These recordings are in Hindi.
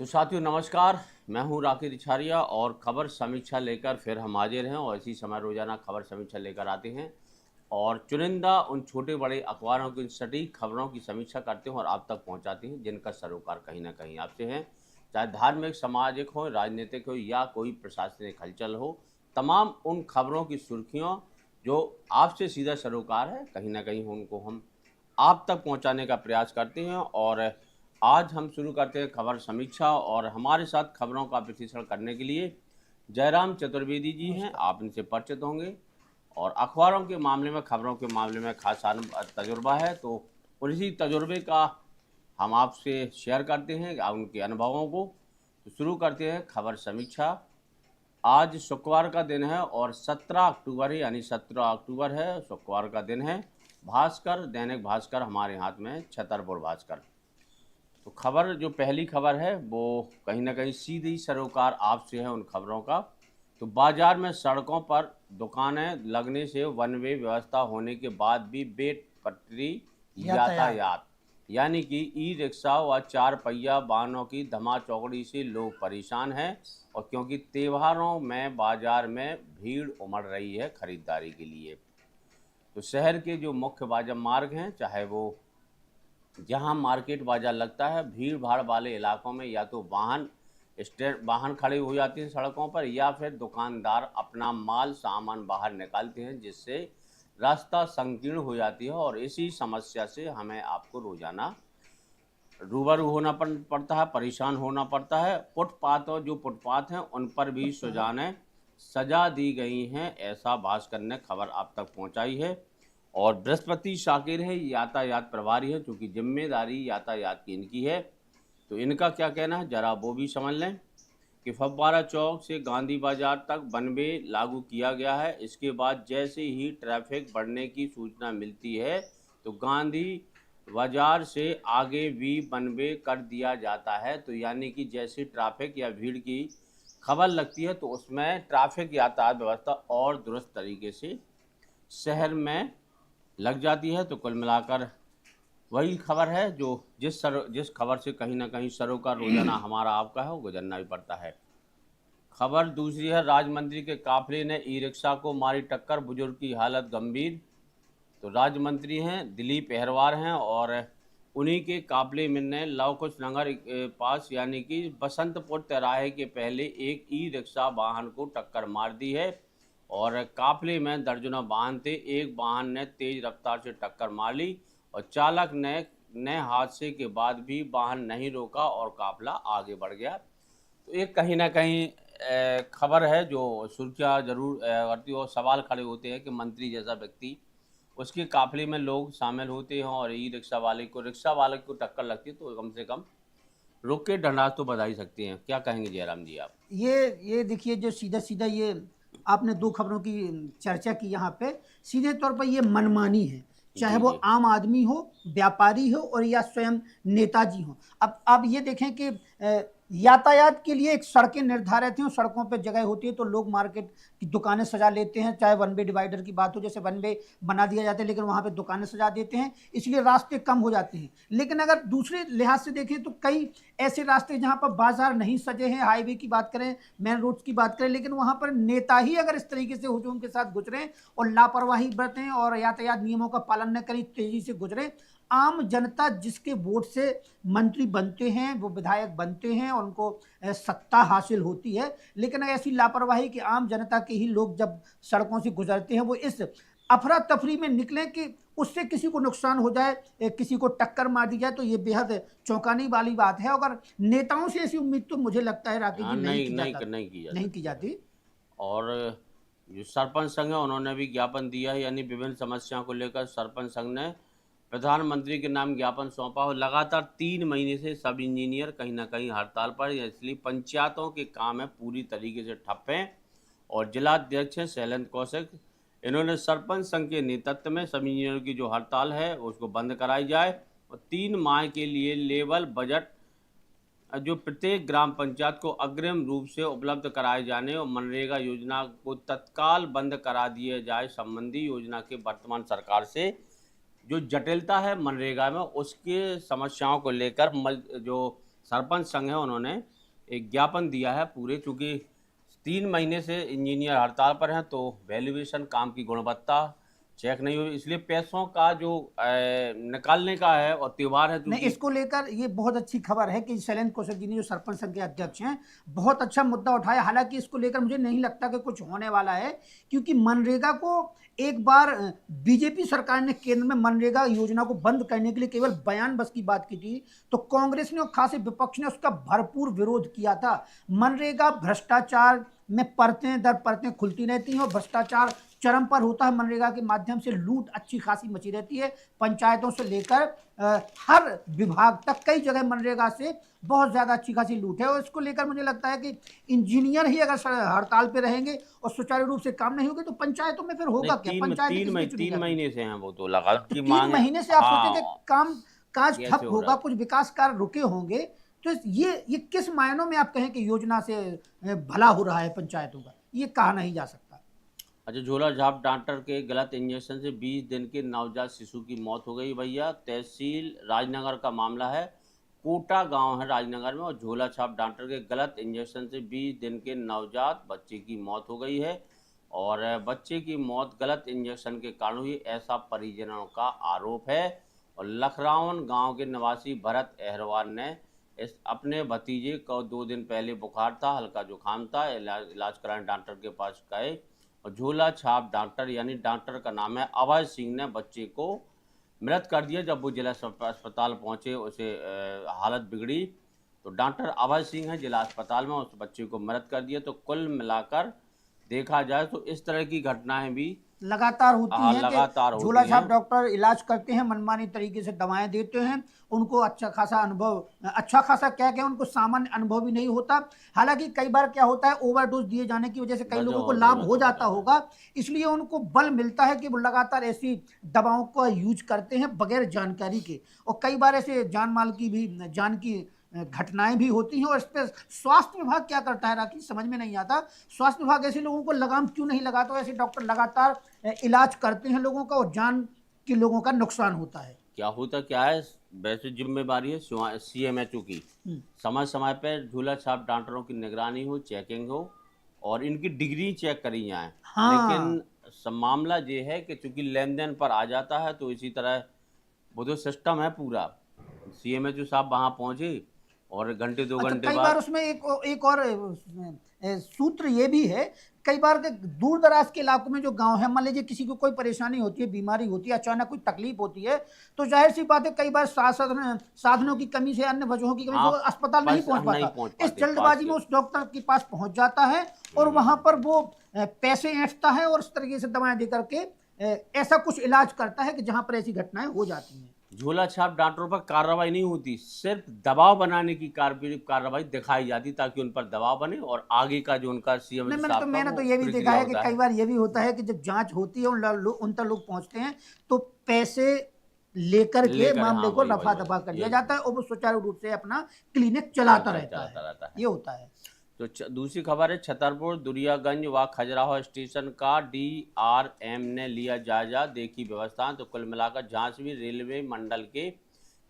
तो साथियों नमस्कार, मैं हूं राकेश रिछारिया और खबर समीक्षा लेकर फिर हम हाजिर हैं और इसी समय रोजाना खबर समीक्षा लेकर आते हैं और चुनिंदा उन छोटे बड़े अखबारों की सटीक खबरों की समीक्षा करते हैं और आप तक पहुंचाते हैं जिनका सरोकार कहीं ना कहीं आपसे है। चाहे धार्मिक, सामाजिक हो, राजनीतिक हो या कोई प्रशासनिक हलचल हो, तमाम उन खबरों की सुर्खियों जो आपसे सीधा सरोकार है कहीं ना कहीं उनको हम आप तक पहुंचाने का प्रयास करते हैं। और आज हम शुरू करते हैं खबर समीक्षा और हमारे साथ खबरों का विश्लेषण करने के लिए जयराम चतुर्वेदी जी हैं। नमस्कार। आप इनसे परिचित होंगे और अखबारों के मामले में, खबरों के मामले में खास तजुर्बा है, तो उसी तजुर्बे का हम आपसे शेयर करते हैं उनके अनुभवों को। तो शुरू करते हैं खबर समीक्षा। आज शुक्रवार का दिन है और 17 अक्टूबर है, यानी 17 अक्टूबर है, शुक्रवार का दिन है। भास्कर, दैनिक भास्कर हमारे हाथ में है, छतरपुर भास्कर। तो खबर जो पहली खबर है वो कहीं ना कहीं सीधी सरोकार आपसे है उन खबरों का। तो बाजार में, सड़कों पर दुकानें लगने से वन वे व्यवस्था होने के बाद भी बेपटरी यातायात। यातायात, यानी कि ई रिक्शा व चार पहिया वाहनों की धमाचौकड़ी से लोग परेशान हैं। और क्योंकि त्योहारों में बाजार में भीड़ उमड़ रही है खरीदारी के लिए, तो शहर के जो मुख्य बाजार मार्ग हैं, चाहे वो जहां मार्केट बाजार लगता है, भीड़ भाड़ वाले इलाकों में या तो वाहन खड़े हो जाते हैं सड़कों पर, या फिर दुकानदार अपना माल सामान बाहर निकालते हैं, जिससे रास्ता संकीर्ण हो जाती है। और इसी समस्या से हमें आपको रोजाना रूबरू होना पड़ता है, परेशान होना पड़ता है। फुटपाथ और जो फुटपाथ हैं उन पर भी सुजानें सजा दी गई हैं, ऐसा भास्कर ने खबर आप तक पहुंचाई है। और बृहस्पति शाकिर है, यातायात प्रभारी है, क्योंकि जिम्मेदारी यातायात की इनकी है। तो इनका क्या कहना है जरा वो भी समझ लें कि फव्वारा चौक से गांधी बाजार तक वन वे लागू किया गया है। इसके बाद जैसे ही ट्रैफिक बढ़ने की सूचना मिलती है तो गांधी बाजार से आगे भी वन वे कर दिया जाता है। तो यानी कि जैसे ट्रैफिक या भीड़ की खबर लगती है तो उसमें ट्रैफिक यातायात व्यवस्था और दुरुस्त तरीके से शहर में लग जाती है। तो कुल मिलाकर वही खबर है जो जिस खबर से कहीं ना कहीं सरोकार रोजाना हमारा आपका है वो गुजरना भी पड़ता है। खबर दूसरी है, राज्य मंत्री के काफिले ने ई रिक्शा को मारी टक्कर, बुजुर्ग की हालत गंभीर। तो राज्य मंत्री हैं दिलीप अहरवार हैं और उन्हीं के काफिले में ने लव कुश नगर पास, यानी कि बसंतपुर तिराहे के पहले एक ई रिक्शा वाहन को टक्कर मार दी है। और काफिले में दर्जनों वाहन थे, एक वाहन ने तेज रफ्तार से टक्कर मार ली और चालक ने हादसे के बाद भी वाहन नहीं रोका और काफिला आगे बढ़ गया। तो एक कहीं ना कहीं खबर है जो सुर्खियाँ जरूर करती है और सवाल खड़े होते हैं कि मंत्री जैसा व्यक्ति, उसके काफिले में लोग शामिल होते हैं और ई रिक्शा वाले को टक्कर लगती है तो कम से कम रुक के ढंढास तो बजा ही सकते हैं। क्या कहेंगे जयराम जी आप? ये देखिए, जो सीधा सीधा ये आपने दो खबरों की चर्चा की यहाँ पे, सीधे तौर पर ये मनमानी है, चाहे जी वो जी। आम आदमी हो, व्यापारी हो और या स्वयं नेताजी हो। अब ये देखें कि यातायात के लिए एक सड़कें निर्धारित हैं और सड़कों पे जगह होती है तो लोग मार्केट की दुकानें सजा लेते हैं, चाहे वन वे डिवाइडर की बात हो, जैसे वन वे बना दिया जाता है लेकिन वहाँ पे दुकानें सजा देते हैं, इसलिए रास्ते कम हो जाते हैं। लेकिन अगर दूसरे लिहाज से देखें तो कई ऐसे रास्ते जहाँ पर बाजार नहीं सजे हैं, हाईवे की बात करें, मेन रोड्स की बात करें, लेकिन वहाँ पर नेता ही अगर इस तरीके से हुजूम के साथ गुजरें और लापरवाही बरतें और यातायात नियमों का पालन न करें, तेजी से गुजरें, आम जनता जिसके वोट से मंत्री बनते हैं, वो विधायक बनते हैं और उनको सत्ता हासिल होती है, लेकिन अगर ऐसी लापरवाही कि आम जनता के ही लोग जब सड़कों से गुजरते हैं वो इस अफरा तफरी में निकले कि उससे किसी को नुकसान हो जाए, किसी को टक्कर मार दी जाए, तो ये बेहद चौंकाने वाली बात है। अगर नेताओं से ऐसी उम्मीद तो मुझे लगता है राकेश हाँ, जी नहीं नहीं की नहीं जाता, नहीं की जा नहीं की सकती है। जाती। और जो सरपंच संघ है उन्होंने भी ज्ञापन दिया है, यानी विभिन्न समस्याओं को लेकर सरपंच संघ ने प्रधानमंत्री के नाम ज्ञापन सौंपा और लगातार 3 महीने से सब इंजीनियर कहीं ना कहीं हड़ताल पर हैं, इसलिए पंचायतों के काम है पूरी तरीके से ठप हैं। और जिलाध्यक्ष हैं शैलेंद्र कौशिक, इन्होंने सरपंच संघ के नेतृत्व में सब इंजीनियरों की जो हड़ताल है उसको बंद कराई जाए और 3 माह के लिए लेवल बजट जो प्रत्येक ग्राम पंचायत को अग्रिम रूप से उपलब्ध कराए जाने और मनरेगा योजना को तत्काल बंद करा दिया जाए संबंधी योजना के वर्तमान सरकार से जो जटिलता है मनरेगा में, उसके समस्याओं को लेकर जो सरपंच संघ है, उन्होंने एक ज्ञापन दिया है पूरे, चूँकि 3 महीने से इंजीनियर हड़ताल पर हैं, तो वैल्यूएशन काम की गुणवत्ता चेक नहीं हुई, इसलिए पैसों का जो निकालने का है और त्योहार है नहीं, चूँकि। इसको लेकर ये बहुत अच्छी खबर है कि शैलेंद्र कौशल जी ने, जो सरपंच संघ के अध्यक्ष हैं, बहुत अच्छा मुद्दा उठाया। हालांकि इसको लेकर मुझे नहीं लगता कि कुछ होने वाला है, क्योंकि मनरेगा को एक बार बीजेपी सरकार ने केंद्र में मनरेगा योजना को बंद करने के लिए केवल बयान बस की बात की थी, तो कांग्रेस ने और खासे विपक्ष ने उसका भरपूर विरोध किया था। मनरेगा भ्रष्टाचार में परतें दर परतें खुलती रहती हैं और भ्रष्टाचार चरम पर होता है। मनरेगा के माध्यम से लूट अच्छी खासी मची रहती है, पंचायतों से लेकर हर विभाग तक कई जगह मनरेगा से बहुत ज़्यादा अच्छी खासी लूट है। और इसको लेकर मुझे लगता है कि इंजीनियर ही अगर हड़ताल पे रहेंगे और सुचारू रूप से काम नहीं होगा तो पंचायतों में फिर होगा क्या? पंचायत तीन महीने से हैं वो, तो लगा तो की 3 मांग है। महीने से आप हाँ, सोचेंगे काम काज कैसे ठप हो रहा होगा, है? कुछ विकास कार्य रुके होंगे, तो ये किस मायनों में आप कहें कि योजना से भला हो रहा है पंचायतों का? ये कहा नहीं जा सकता। अच्छा, झोलाछाप डॉक्टर के गलत इंजेक्शन से 20 दिन के नवजात शिशु की मौत हो गई भैया। तहसील राजनगर का मामला है, कोटा गांव है राजनगर में, और झोलाछाप डॉक्टर के गलत इंजेक्शन से 20 दिन के नवजात बच्चे की मौत हो गई है। और बच्चे की मौत गलत इंजेक्शन के कारण हुई, ऐसा परिजनों का आरोप है। और लखरावन गांव के निवासी भरत अहरवाल ने इस अपने भतीजे को 2 दिन पहले बुखार था, हल्का जुकाम था, इलाज कराने डॉक्टर के पास गए, और झोला छाप डॉक्टर यानी डॉक्टर का नाम है अभय सिंह ने बच्चे को मृत कर दिया। जब वो जिला अस्पताल पहुंचे, उसे हालत बिगड़ी, तो डॉक्टर अभय सिंह है जिला अस्पताल में, उस बच्चे को मृत कर दिया। तो कुल मिलाकर देखा जाए तो इस तरह की घटनाएं भी लगातार होती हैं लगातार कि होती झोला छाप हैं। डॉक्टर इलाज करते हैं, मनमानी तरीके से दवाएं देते हैं, उनको अच्छा खासा अनुभव, अच्छा खासा क्या क्या उनको सामान्य अनुभव भी नहीं होता। हालांकि कई बार क्या होता है, ओवरडोज दिए जाने की वजह से कई लोगों को लाभ हो जाता होगा, इसलिए उनको बल मिलता है कि वो लगातार ऐसी दवाओं का यूज करते हैं बगैर जानकारी के। और कई बार ऐसे जान माल की भी जान की घटनाएं भी होती हैं। और इस पर स्वास्थ्य विभाग क्या करता है राखी, समझ में नहीं आता। स्वास्थ्य विभाग ऐसे लोगों को लगाम क्यों नहीं लगाता? ऐसे डॉक्टर लगातार इलाज करते हैं लोगों का और जान के लोगों का नुकसान होता है। क्या है, वैसे जिम्मेदारी है CMHO की, समय समय पर झूला छाप डॉक्टरों की निगरानी हो, चेकिंग हो, और इनकी डिग्री चेक करी जाए। लेकिन मामला ये है कि चूंकि लेन देन पर आ जाता है, तो इसी तरह वो जो सिस्टम है पूरा, CMHO साहब वहाँ पहुँचे और घंटे 2 घंटे कई बाद। बार उसमें एक और सूत्र ये भी है, कई बार के दूर दराज के इलाकों में जो गांव है, मान लीजिए किसी को कोई परेशानी होती है, बीमारी होती है, अचानक कोई तकलीफ होती है, तो जाहिर सी बात है कई बार साधनों की कमी से, अन्य वजहों की कमी से वो अस्पताल नहीं पहुंच पाता। इस जल्दबाजी में उस डॉक्टर के पास पहुंच जाता है और वहां पर वो पैसे ऐंठता है और इस तरीके से दवाएं दे करके ऐसा कुछ इलाज करता है कि जहां पर ऐसी घटनाएं हो जाती हैं। झोला छाप डॉक्टरों पर कार्रवाई नहीं होती, सिर्फ दबाव बनाने की कार्रवाई दिखाई जाती, ताकि उन पर दबाव बने और आगे का जो उनका CMHO साहब का मैंने तो ये भी देखा है कि कई बार ये भी होता है कि जब जांच होती है उन तक लोग पहुंचते हैं तो पैसे लेकर के मामले को रफा दफा कर दिया जाता है और वो सुचारू रूप से अपना क्लिनिक चलाता रहता है। ये होता है। तो दूसरी खबर है, छतरपुर दुरियागंज व खजुराहो स्टेशन का DRM ने लिया जायजा, देखी व्यवस्था। तो कुल मिलाकर झांसी रेलवे मंडल के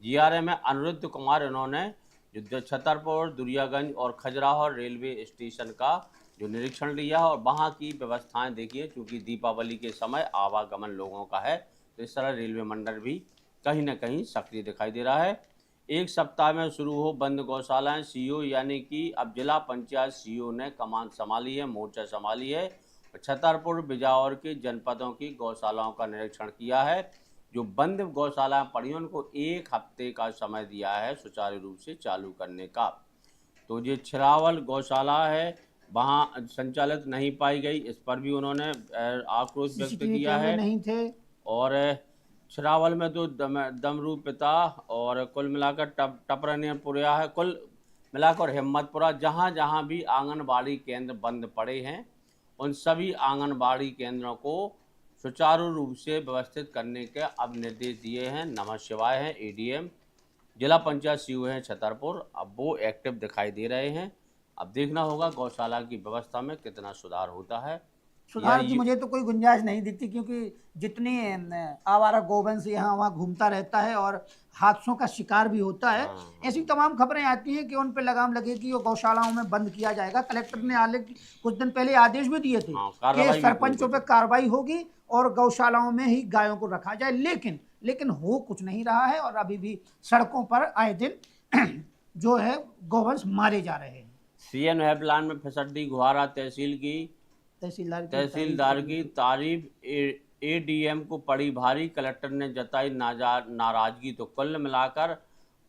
GRM है अनिरुद्ध कुमार, इन्होंने जो छतरपुर दुरियागंज और खजुराहो रेलवे स्टेशन का जो निरीक्षण लिया और वहाँ की व्यवस्थाएं देखिए। चूँकि दीपावली के समय आवागमन लोगों का है, तो इस तरह रेलवे मंडल भी कहीं ना कहीं सक्रिय दिखाई दे रहा है। एक सप्ताह में शुरू हो बंद गौशालाएं, CO यानी कि अब जिला पंचायत CO ने कमान संभाली है, मोर्चा संभाली है। छतरपुर बिजावर के जनपदों की गौशालाओं का निरीक्षण किया है। जो बंद गौशालाएं पड़ी, उनको 1 हफ्ते का समय दिया है सुचारू रूप से चालू करने का। तो ये छिरावल गौशाला है, वहाँ संचालित नहीं पाई गई, इस पर भी उन्होंने आक्रोश व्यक्त किया है। नहीं थे। और छिरावल में तो दमरू पिता और कुल मिलाकर टपरनियापुरा है, कुल मिलाकर हिम्मतपुरा, जहाँ जहाँ भी आंगनबाड़ी केंद्र बंद पड़े हैं, उन सभी आंगनबाड़ी केंद्रों को सुचारू रूप से व्यवस्थित करने के अब निर्देश दिए हैं। नमः शिवाय हैं ADM, जिला पंचायत CO हैं छतरपुर, अब वो एक्टिव दिखाई दे रहे हैं। अब देखना होगा गौशाला की व्यवस्था में कितना सुधार होता है। सुधार की ये मुझे तो कोई गुंजाइश नहीं दिखती, क्योंकि जितने आवारा गोवंश यहाँ वहाँ घूमता रहता है और हादसों का शिकार भी होता है, हाँ ऐसी हाँ तमाम खबरें आती हैं कि उन पे लगाम लगेगी और गौशालाओं में बंद किया जाएगा। कलेक्टर ने हालांकि कुछ दिन पहले आदेश भी दिए थे हाँ, कि कार्रवाई भी सरपंचों कुछ। पे कार्रवाई होगी और गौशालाओं में ही गायों को रखा जाए, लेकिन लेकिन हो कुछ नहीं रहा है और अभी भी सड़कों पर आए दिन जो है गोवंश मारे जा रहे हैं। सीएम हेल्पलाइन में फिसड्डी, गुहारा तहसीलदार की तारीफ, एडीएम को पड़ी भारी, कलेक्टर ने जताई नाराजगी। तो कुल मिलाकर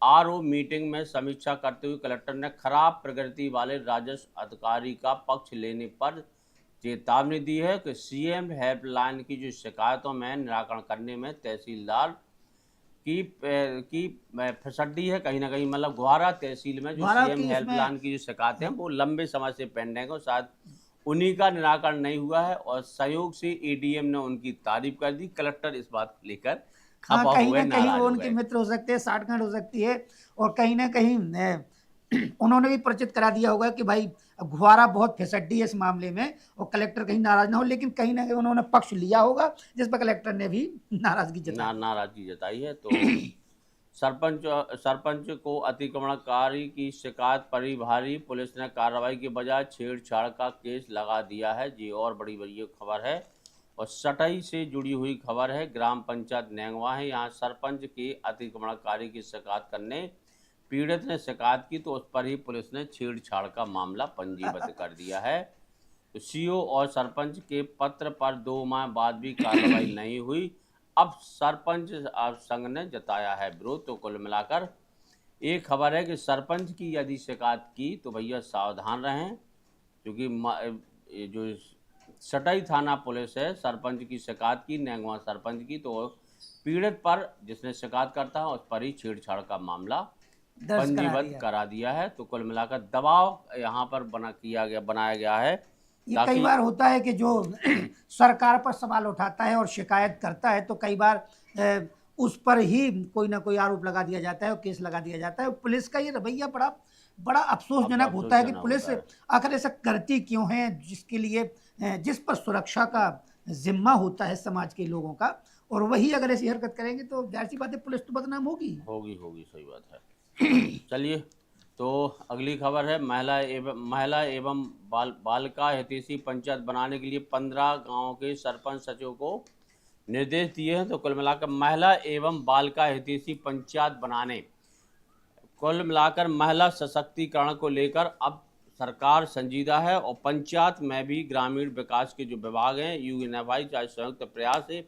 आरओ मीटिंग में समीक्षा करते हुए कलेक्टर ने खराब प्रकृति वाले राजस्व अधिकारी का पक्ष लेने पर चेतावनी दी है कि सीएम हेल्पलाइन की जो शिकायतों में निराकरण करने में तहसीलदार की फिसड्डी है कहीं ना कहीं। मतलब गुहारा तहसील में जो गुहारा सीएम की इसमें हेल्पलाइन की जो शिकायतें हैं वो लंबे समय से पेंडिंग है, शायद उन्हीं का निराकरण नहीं हुआ है और सहयोग से एडीएम ने उनकी तारीफ कर दी। कलेक्टर इस बात को लेकर हाँ, खफा कहीं हुए, ना कहीं नाराज वो हो उनके गए। मित्र हो सकते हैं, साठगांठ हो सकती है, और कहीं ना कहीं उन्होंने भी परिचित करा दिया होगा कि भाई घुआरा बहुत फिसड्डी है इस मामले में, और कलेक्टर कहीं नाराज ना हो, लेकिन कहीं ना कहीं उन्होंने पक्ष लिया होगा जिस पर कलेक्टर ने भी नाराजगी जताई। नाराजगी जताई है। तो सरपंच को अतिक्रमणकारी की शिकायत पड़ी भारी, पुलिस ने कार्रवाई के बजाय छेड़छाड़ का केस लगा दिया है। ये और बड़ी बड़ी खबर है और सटाई से जुड़ी हुई खबर है। ग्राम पंचायत नेंगवा है, यहाँ सरपंच की अतिक्रमणकारी की शिकायत करने पीड़ित ने शिकायत की तो उस पर ही पुलिस ने छेड़छाड़ का मामला पंजीबद्ध कर दिया है। तो सीओ और सरपंच के पत्र पर 2 माह बाद भी कार्रवाई नहीं हुई। अब सरपंच संघ ने जताया है विरोध। तो कुल मिलाकर एक खबर है कि सरपंच की यदि शिकायत की तो भैया सावधान रहें, क्योंकि ये जो सटाई थाना पुलिस है, सरपंच की शिकायत की, नेंगवा सरपंच की, तो पीड़ित पर जिसने शिकायत करता है उस पर ही छेड़छाड़ का मामला दर्ज करा पंजीबद्ध दिया। करा दिया है। तो कुल मिलाकर दबाव यहाँ पर बनाया गया है ये कई ताकि बार होता है कि जो सरकार पर सवाल उठाता है और शिकायत करता है तो कई बार उस पर ही कोई ना कोई आरोप लगा दिया जाता है और केस लगा दिया जाता है। पुलिस का ये रवैया बड़ा बड़ा अफसोसजनक होता है कि अफसोसजनक पुलिस होता है। आखिर ऐसा करती क्यों है, जिसके लिए जिस पर सुरक्षा का जिम्मा होता है समाज के लोगों का, और वही अगर ऐसी हरकत करेंगे तो जाहिर सी बात है पुलिस तो बदनाम होगी। होगी, सही बात है। चलिए, तो अगली खबर है महिला एवं बालिका हितैषी पंचायत बनाने के लिए 15 गांवों के सरपंच सचिव को निर्देश दिए हैं। तो कुल मिलाकर महिला एवं बालिका हितैषी पंचायत बनाने, कुल मिलाकर महिला सशक्तिकरण को लेकर अब सरकार संजीदा है और पंचायत में भी ग्रामीण विकास के जो विभाग हैं, यूएनएफआई चाहे संयुक्त प्रयास से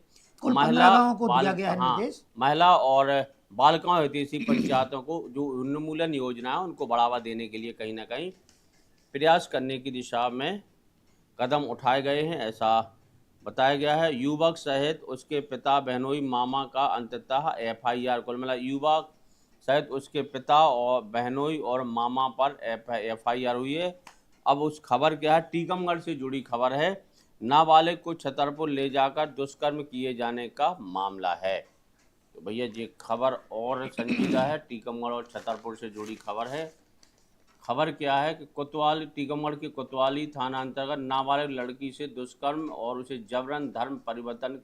कुल 15 महिला गांवों को दिया गया है हाँ, निर्देश। महिला और बालिकाओं हितैषी पंचायतों को जो उन्मूलन योजना है उनको बढ़ावा देने के लिए कहीं ना कहीं प्रयास करने की दिशा में कदम उठाए गए हैं, ऐसा बताया गया है। युवक सहित उसके पिता, बहनोई, मामा का अंततः एफआईआर, कुल मिला युवक सहित उसके पिता और बहनोई और मामा पर एफआईआर हुई है। अब उस खबर क्या है, टीकमगढ़ से जुड़ी खबर है। नाबालिग को छतरपुर ले जाकर दुष्कर्म किए जाने का मामला है। तो भैया ये खबर और संजीदा है, टीकमगढ़ और छतरपुर से जुड़ी खबर है। खबर क्या है कि टीकमगढ़ के कोतवाली थाना अंतर्गत नाबालिग लड़की से दुष्कर्म और उसे जबरन धर्म परिवर्तन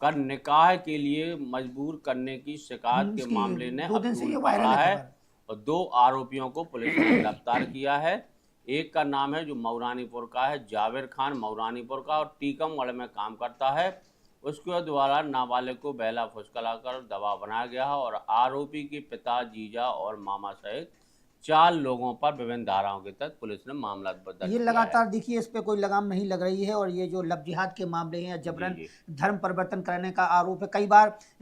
कर निकाह के लिए मजबूर करने की शिकायत के मामले ने 2 अब दिन से तूल ये वायरल पकड़ा है है खबर। और 2 आरोपियों को पुलिस ने गिरफ्तार किया है। एक का नाम है जो मऊरानीपुर का है, जावेर खान मऊरानीपुर का, और टीकमगढ़ में काम करता है। उसके द्वारा नाबालिग को बहला फुसलाकर दबाव बनाया गया है और आरोपी के पिता, जीजा और मामा सहित 4 लोगों पर विभिन्न धाराओं के तहत पुलिस ने मामला दर्ज ये किया है। लगातार देखिए इस पे कोई लगाम नहीं लग रही है, और ये जो लव जिहाद के मामले हैं या जी जबरन जी धर्म परिवर्तन करने का आरोप है,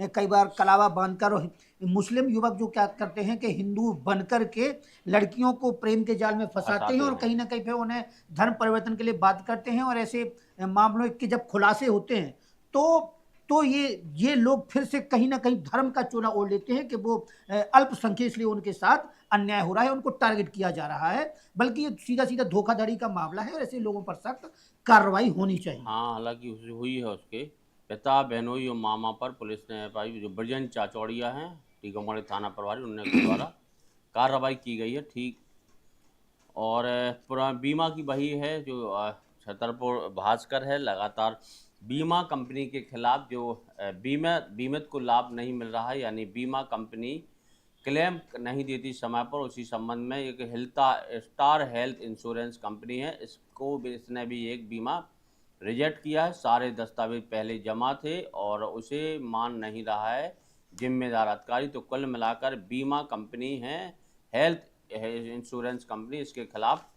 कई बार कलावा बांधकर और मुस्लिम युवक जो क्या करते हैं कि हिंदू बनकर के लड़कियों को प्रेम के जाल में फंसाते हैं और कहीं ना कहीं फिर उन्हें धर्म परिवर्तन के लिए बात करते हैं, और ऐसे मामलों के जब खुलासे होते हैं तो ये लोग फिर से कहीं ना कहीं धर्म का चोला ओढ़ लेते हैं कि वो अल्पसंख्यक, इसलिए उनके साथ अन्याय हो रहा है, उनको टारगेट किया जा रहा है, बल्कि ये सीधा सीधा धोखाधड़ी का मामला है और ऐसे लोगों पर सख्त कार्रवाई होनी चाहिए। हाँ, हालांकि हुई है उसके पिता, बहनोई और मामा पर पुलिस ने एफआईआर, जो ब्रजन चाचौड़िया हैं टीकमगढ़ थाना प्रभारी, उनके द्वारा कार्रवाई की गई है। ठीक, और बीमा की बही है जो छतरपुर भास्कर है। लगातार बीमा कंपनी के खिलाफ जो बीमित को लाभ नहीं मिल रहा है, यानी बीमा कंपनी क्लेम नहीं देती समय पर, उसी संबंध में एक स्टार हेल्थ इंश्योरेंस कंपनी है, इसने भी एक बीमा रिजेक्ट किया है। सारे दस्तावेज पहले जमा थे और उसे मान नहीं रहा है जिम्मेदार अधिकारी। तो कुल मिलाकर बीमा कंपनी है हेल्थ इंश्योरेंस कंपनी, इसके खिलाफ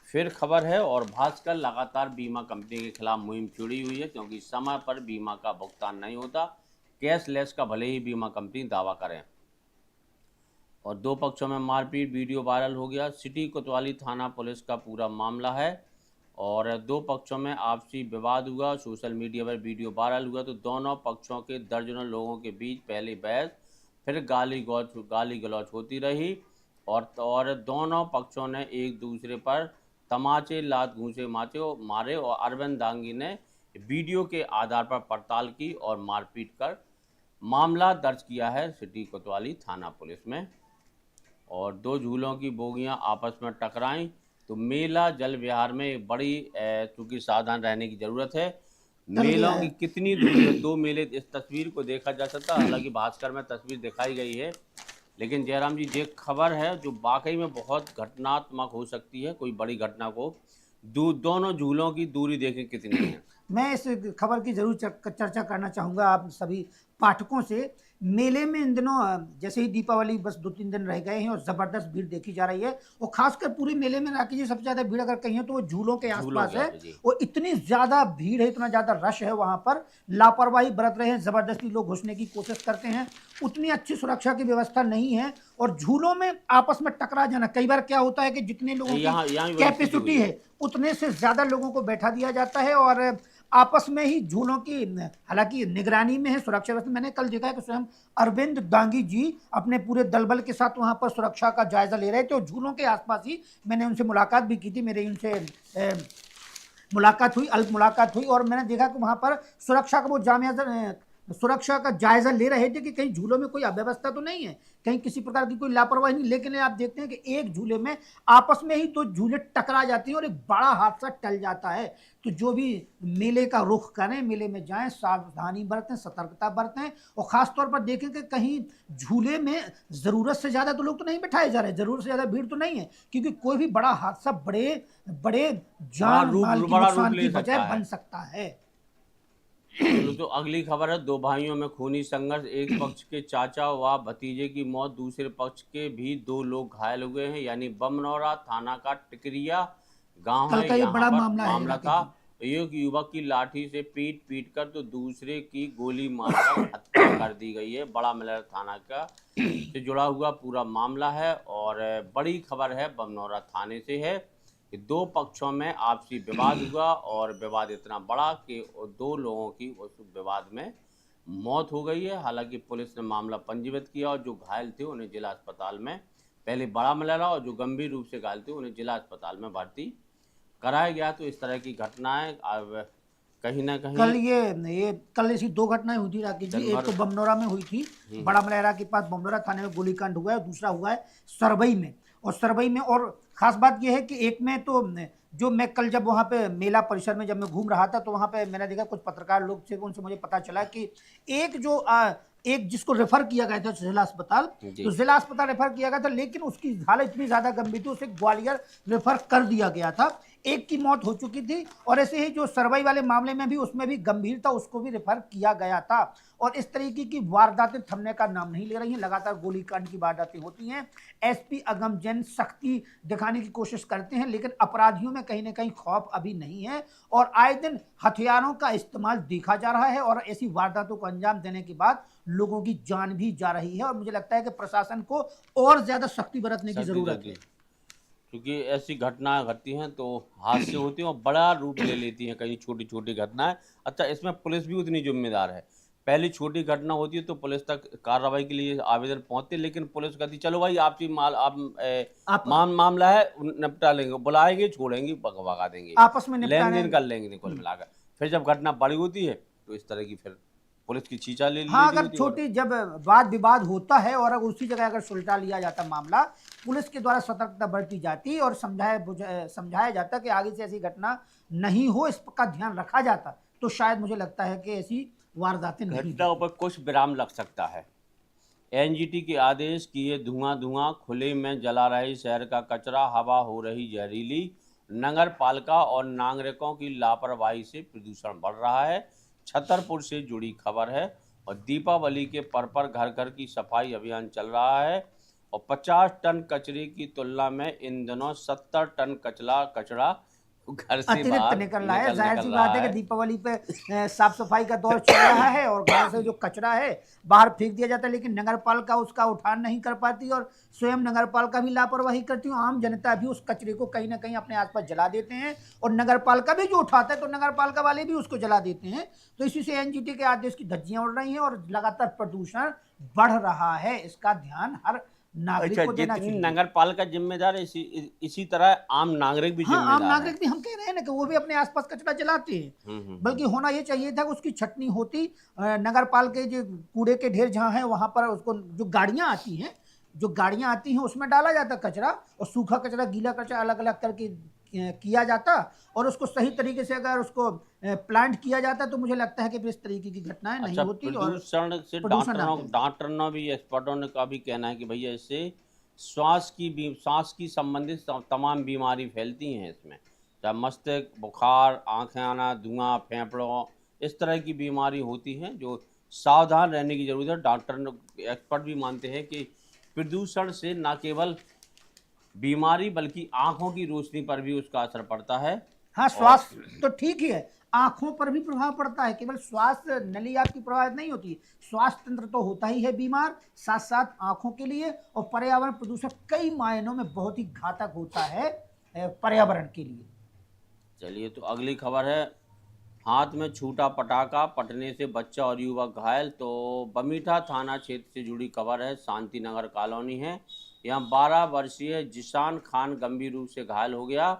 फिर खबर है। और भास्कर लगातार बीमा कंपनी के खिलाफ मुहिम छेड़ी हुई है, क्योंकि समय पर बीमा का भुगतान नहीं होता, कैशलेस का भले ही बीमा कंपनी दावा करें। और दो पक्षों में मारपीट, वीडियो वायरल हो गया। सिटी कोतवाली थाना पुलिस का पूरा मामला है और दो पक्षों में आपसी विवाद हुआ, सोशल मीडिया पर वीडियो वायरल हुआ। तो दोनों पक्षों के दर्जनों लोगों के बीच पहले बहस, फिर गाली गलौज होती रही और दोनों पक्षों ने एक दूसरे पर तमाचे, लात घूंसे मारे और अरविंद दांगी ने वीडियो के आधार पर पड़ताल की और मारपीट कर मामला दर्ज किया है सिटी कोतवाली थाना पुलिस में। और दो झूलों की बोगियां आपस में टकराईं। तो मेला जल विहार में एक बड़ी, चूँकि सावधान रहने की ज़रूरत है। मेलों की कितनी दूरी है, दो मेले, इस तस्वीर को देखा जा सकता है। हालांकि भास्कर में तस्वीर दिखाई गई है, लेकिन जयराम जी ये खबर है जो वाकई में बहुत घटनात्मक हो सकती है। कोई बड़ी घटना को दोनों झूलों की दूरी देखें कितनी है। मैं इस खबर की जरूर चर्चा करना चाहूँगा आप सभी पाठकों से। मेले में इन दिनों जैसे ही दीपावली बस 2-3 दिन रह गए हैं और ज़बरदस्त भीड़ देखी जा रही है। और खासकर पूरी मेले में राकेश जी सबसे ज़्यादा भीड़ अगर कहीं है तो वो झूलों के आसपास है। और इतनी ज़्यादा भीड़ है, इतना ज़्यादा रश है वहाँ पर, लापरवाही बरत रहे हैं, ज़बरदस्ती लोग घुसने की कोशिश करते हैं, उतनी अच्छी सुरक्षा की व्यवस्था नहीं है। और झूलों में आपस में टकरा जाना, कई बार क्या होता है कि जितने लोगों की कैपेसिटी है उतने से ज़्यादा लोगों को बैठा दिया जाता है और आपस में ही झूलों की, हालांकि निगरानी में है सुरक्षा व्यवस्था। मैंने कल देखा है कि स्वयं अरविंद दांगी जी अपने पूरे दलबल के साथ वहां पर सुरक्षा का जायजा ले रहे थे और झूलों के आसपास ही मैंने उनसे मुलाकात भी की थी। मेरे उनसे मुलाकात हुई, अल्प मुलाकात हुई और मैंने देखा कि वहां पर सुरक्षा का वो सुरक्षा का जायजा ले रहे थे कि कहीं झूलों में कोई अव्यवस्था तो नहीं है, कहीं किसी प्रकार की कोई लापरवाही नहीं। लेकिन आप देखते हैं कि एक झूले में आपस में ही दो झूले टकरा जाती हैं और एक बड़ा हादसा टल जाता है। तो जो भी मेले का रुख करें, मेले में जाएं, सावधानी बरतें, सतर्कता बरतें और खासतौर पर देखें कि कहीं झूले में ज़रूरत से ज़्यादा तो लोग तो नहीं बिठाए जा रहे, ज़रूरत से ज़्यादा भीड़ तो नहीं है, क्योंकि कोई भी बड़ा हादसा बड़े जान माल की नुकसान की वजह बन सकता है। तो अगली खबर है, दो भाइयों में खूनी संघर्ष, एक पक्ष के चाचा व भतीजे की मौत, दूसरे पक्ष के भी 2 लोग घायल हुए हैं। यानी बमनौरा थाना का टिकरिया गांव है, यहाँ पर मामला था। एक युवक की लाठी से पीट कर तो दूसरे की गोली मारकर हत्या कर दी गई है। बड़ा मलहरा थाना का से जुड़ा हुआ पूरा मामला है और बड़ी खबर है बमनौरा थाने से है कि 2 पक्षों में आपसी विवाद हुआ और विवाद इतना बड़ा कि 2 लोगों की उस विवाद में मौत हो गई है। हालांकि पुलिस ने मामला पंजीबद्ध किया और जो घायल थे उन्हें जिला अस्पताल में, पहले बड़ा मलहरा, और जो गंभीर रूप से घायल थे उन्हें जिला अस्पताल में भर्ती कराया गया। तो इस तरह की घटनाएं अब कहीं ना कहीं कल ऐसी 2 घटनाएं हुई थी राकेश जी। एक तो बमनौरा में हुई थी, बड़ा मलहरा के पास बमनौरा थाने में गोलीकांड हुआ है, और दूसरा हुआ है सरवई में। और खास बात यह है कि एक में तो जो मैं कल जब वहाँ पे मेला परिसर में जब मैं घूम रहा था तो वहाँ पे मैंने देखा कुछ पत्रकार लोग थे, उनसे मुझे पता चला कि एक जिसको रेफर किया गया था जिला अस्पताल, तो जिला अस्पताल रेफर किया गया था, लेकिन उसकी हालत इतनी ज़्यादा गंभीर थी उसे ग्वालियर रेफर कर दिया गया था। एक की मौत हो चुकी थी और ऐसे ही जो सरवई वाले मामले में भी उसमें भी गंभीर था, उसको भी रेफर किया गया था। और इस तरीके की वारदातें थमने का नाम नहीं ले रही हैं, लगातार गोलीकांड की वारदातें होती हैं। एसपी अगम जैन सख्ती दिखाने की कोशिश करते हैं, लेकिन अपराधियों में कहीं ना कहीं खौफ अभी नहीं है और आए दिन हथियारों का इस्तेमाल देखा जा रहा है और ऐसी वारदातों को अंजाम देने के बाद लोगों की जान भी जा रही है। और मुझे लगता है कि प्रशासन को और ज्यादा सख्ती बरतने की जरूरत है, क्योंकि ऐसी घटनाएं घटती हैं तो हादसे होते हैं और बड़ा रूप ले लेती हैं कहीं छोटी छोटी घटनाएं। अच्छा, इसमें पुलिस भी उतनी जिम्मेदार है। पहली छोटी घटना होती है तो पुलिस तक कार्रवाई के लिए आवेदन पहुंचते, लेकिन पुलिस कहती चलो भाई आपसी मामला है, निपटा लेंगे, बुलाएंगे, छोड़ेंगे, भगा देंगे, आपस में लेन देन कर लेंगे कुल मिलाकर। फिर जब घटना बड़ी होती है तो इस तरह की फिर पुलिस की चीचा ले हाँ, अगर छोटी जब वाद विवाद होता है और अगर उसी जगह अगर सुलझा लिया जाता मामला पुलिस के द्वारा सतर्कता बरती जाती और समझाया जाता कि आगे से ऐसी घटना नहीं हो, इसका ध्यान रखा जाता, तो शायद मुझे लगता है कि ऐसी वारदातें नहीं घटनाओं पर कुछ विराम लग सकता है। एनजीटी के आदेश कि ये धुआं खुले में जला रहे शहर का कचरा, हवा हो रही जहरीली, नगर पालिका और नागरिकों की लापरवाही से प्रदूषण बढ़ रहा है। छतरपुर से जुड़ी खबर है और दीपावली के पर घर घर की सफाई अभियान चल रहा है और 50 टन कचरे की तुलना में इन दिनों 70 टन कचरा घर से अतिरिक्त बाहर निकल रहा है। जाहिर सी निकल बात रहा है कि है। दीपावली पे साफ सफाई का दौर चल रहा है और घर से जो कचरा है बाहर फेंक दिया जाता है, लेकिन नगर पालिका उसका उठान नहीं कर पाती और स्वयं नगर पालिका भी लापरवाही करती है। आम जनता भी उस कचरे को कहीं ना कहीं अपने आसपास जला देते हैं और नगर पालिका भी जो उठाता है तो नगर पालिका वाले भी उसको जला देते हैं। तो इसी से एनजीटी के आदेश की धज्जियां उड़ रही हैं और लगातार प्रदूषण बढ़ रहा है। इसका ध्यान हर नागरिक अच्छा, को देना जितनी चाहिए। नगर पालिका जिम्मेदार है, इसी तरह आम नागरिक भी हाँ, आम जिम्मेदार नागरिक भी हम कह रहे हैं ना कि वो भी अपने आसपास कचरा जलाते हैं। बल्कि होना ये चाहिए था कि उसकी छटनी होती, नगर पालिका जो कूड़े के ढेर जहाँ है वहां पर उसको जो गाड़ियां आती हैं उसमें डाला जाता कचरा और सूखा कचरा गीला कचरा अलग अलग करके किया जाता और उसको सही तरीके से अगर उसको प्लांट किया जाता तो मुझे लगता है कि फिर इस तरीके की घटनाएं नहीं अच्छा, होती और प्रदूषण से प्रदूषण ना फैले। डॉक्टरों भी, एक्सपर्टों ने का भी कहना है कि भैया इससे सांस की संबंधित तमाम बीमारी फैलती हैं इसमें, चाहे मस्तिष्क, बुखार, आंखें आना, धुआं, फेफड़ों, इस तरह की बीमारी होती हैं जो सावधान रहने की जरूरत है। एक्सपर्ट भी मानते हैं कि प्रदूषण से न केवल बीमारी बल्कि आंखों की रोशनी पर भी उसका असर पड़ता है। हाँ, स्वास्थ्य तो ठीक ही है, आंखों पर भी प्रभाव पड़ता है। केवल स्वास्थ्य नली आपकी प्रभावित नहीं होती, स्वास्थ्य तंत्र तो होता ही है बीमार, साथ साथ आंखों के लिए। और पर्यावरण प्रदूषण कई मायनों में बहुत ही घातक होता है पर्यावरण के लिए। चलिए, तो अगली खबर है, हाथ में छूटा पटाखा, फटने से बच्चा और युवक घायल। तो बमीठा थाना क्षेत्र से जुड़ी खबर है, शांति नगर कॉलोनी है। यहाँ 12 वर्षीय जिशान खान गंभीर रूप से घायल हो गया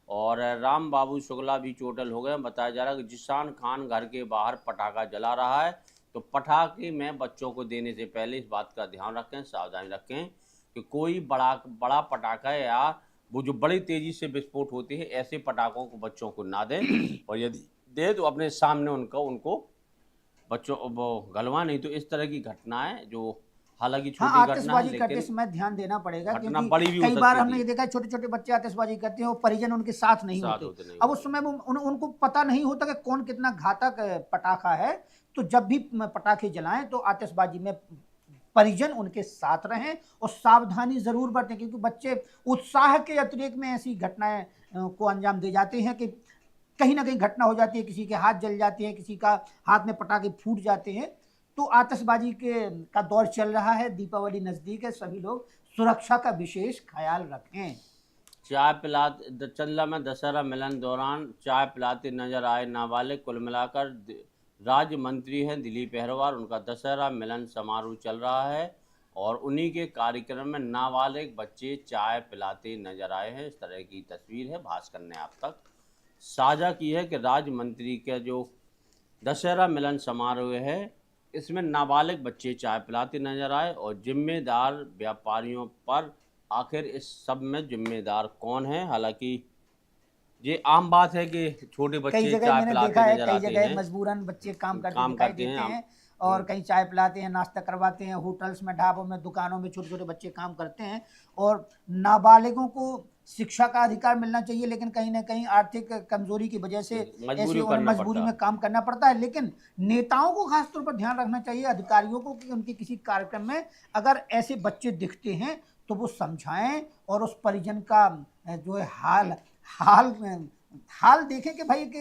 और राम बाबू शुक्ला भी चोटिल हो गए। बताया जा रहा है कि जिशान खान घर के बाहर पटाखा जला रहा है, तो पटाखे में बच्चों को देने से पहले इस बात का ध्यान रखें, सावधानी रखें कि कोई बड़ा पटाखा या वो जो बड़ी तेज़ी से विस्फोट होते हैं ऐसे पटाखों को बच्चों को ना दें और यदि दे तो अपने सामने उनको बच्चों वो गलवा, नहीं तो इस तरह की घटनाएं जो हालांकि हाँ, छोटी घटना है आतिशबाजी करते लेकिन समय ध्यान देना पड़ेगा घटना क्योंकि बड़ी भी हो कई बार सकती हमने थी। ये देखा है छोटे छोटे बच्चे आतिशबाजी करते हैं और परिजन उनके साथ नहीं साथ होते। होते नहीं अब उस होते। समय उनको पता नहीं होता कि कौन कितना घातक पटाखा है। तो जब भी पटाखे जलाएं तो आतिशबाजी में परिजन उनके साथ रहें और सावधानी जरूर बरतें, क्योंकि बच्चे उत्साह के अतिरेक में ऐसी घटनाएं को अंजाम दे जाते हैं कि कहीं ना कहीं घटना हो जाती है, किसी के हाथ जल जाते हैं, किसी का हाथ में पटाखे फूट जाते हैं। तो आतिशबाजी का दौर चल रहा है, दीपावली नजदीक है, सभी लोग सुरक्षा का विशेष ख्याल रखें। चाय पिलाते चंदला में दशहरा मिलन दौरान चाय पिलाते नजर आए नाबालिग। कुल मिलाकर राज्य मंत्री हैं दिलीप अहरवाल, उनका दशहरा मिलन समारोह चल रहा है और उन्हीं के कार्यक्रम में नाबालिग बच्चे चाय पिलाते नजर आए हैं। इस तरह की तस्वीर है, भास्कर ने आप तक साझा की है कि राज्य मंत्री का जो दशहरा मिलन समारोह है इसमें नाबालिग बच्चे चाय पिलाते नजर आए और जिम्मेदार व्यापारियों पर आखिर इस सब में जिम्मेदार कौन है। हालांकि ये आम बात है कि छोटे कई बच्चे जगह चाय मैंने पिलाते देखा है, नजर कई आते जगह हैं, मजबूरन बच्चे काम करते काम दिखाई करते हैं। देते हैं और कहीं चाय पिलाते हैं, नाश्ता करवाते हैं, होटल्स में, ढाबों में, दुकानों में छोटे छोटे बच्चे काम करते हैं। और नाबालिगों को शिक्षा का अधिकार मिलना चाहिए, लेकिन कहीं ना कहीं आर्थिक कमजोरी की वजह से ऐसी उन्हें मजबूरी में काम करना पड़ता है। लेकिन नेताओं को खासतौर पर ध्यान रखना चाहिए, अधिकारियों को, कि उनके किसी कार्यक्रम में अगर ऐसे बच्चे दिखते हैं तो वो समझाएं और उस परिजन का जो है हाल देखें कि भाई कि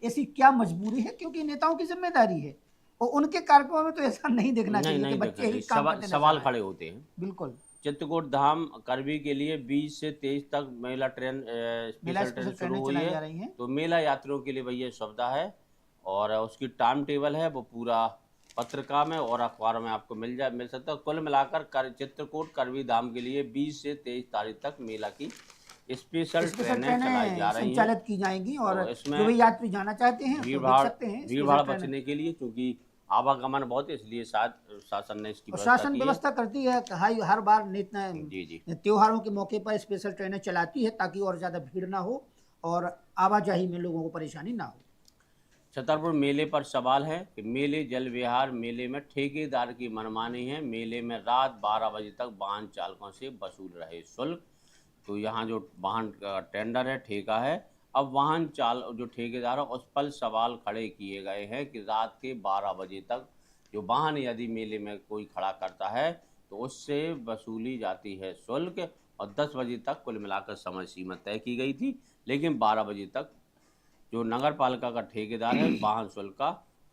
ऐसी क्या मजबूरी है, क्योंकि नेताओं की जिम्मेदारी है और उनके कार्यक्रमों में तो ऐसा नहीं देखना चाहिए कि बच्चे ही काम करते सवाल खड़े होते हैं। बिल्कुल। चित्रकूट धाम करवी के लिए 20 से 23 तक मेला स्पेशल ट्रेन शुरू हुई है। तो मेला यात्रियों के लिए भैया सुविधा है और उसकी टाइम टेबल है वो पूरा पत्रिका में और अखबार में आपको मिल सकता है। कुल मिलाकर चित्रकूट करवी धाम के लिए 20 से 23 तारीख तक मेला की स्पेशल ट्रेनें चलाई जा रही हैं, संचालित की जाएंगी और इसमें जो भी यात्री जाना चाहते हैं भीड़ भाड़ बचने के लिए, क्योंकि आवागमन बहुत है, इसलिए शायद शासन ने इसकी और व्यवस्था शासन की है। व्यवस्था करती है, हर बार जी जी। त्योहारों के मौके पर स्पेशल ट्रेनें चलाती है ताकि और ज़्यादा भीड़ ना हो और आवाजाही में लोगों को परेशानी ना हो। छतरपुर मेले पर सवाल है कि मेले जल विहार मेले में ठेकेदार की मनमानी है। मेले में रात 12 बजे तक वाहन चालकों से वसूल रहे शुल्क। तो यहाँ जो वाहन का टेंडर है, ठेका है, अब वाहन चाल जो ठेकेदार है उस पर सवाल खड़े किए गए हैं कि रात के 12 बजे तक जो वाहन यदि मेले में कोई खड़ा करता है तो उससे वसूली जाती है शुल्क, और 10 बजे तक कुल मिलाकर समय सीमा तय की गई थी, लेकिन 12 बजे तक जो नगर पालिका का ठेकेदार है वाहन शुल्क का।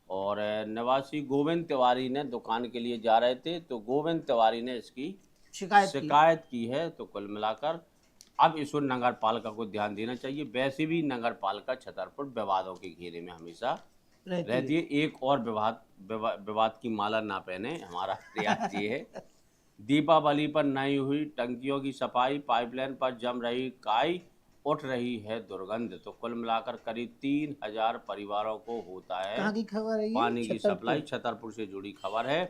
और निवासी गोविंद तिवारी ने दुकान के लिए जा रहे थे, तो गोविंद तिवारी ने इसकी शिकायत की है। तो कुल मिलाकर अब इसको नगर पालिका को ध्यान देना चाहिए। वैसे भी नगर पालिका छतरपुर विवादों के घेरे में हमेशा रहती है। एक और विवाद की माला ना पहने, हमारा प्रयास ये है। दीपावली पर नई हुई टंकियों की सफाई, पाइपलाइन पर जम रही काई, उठ रही है दुर्गंध। तो कुल मिलाकर करीब 3000 परिवारों को होता है कहाँ की खबर है ये? पानी की सप्लाई। छतरपुर से जुड़ी खबर है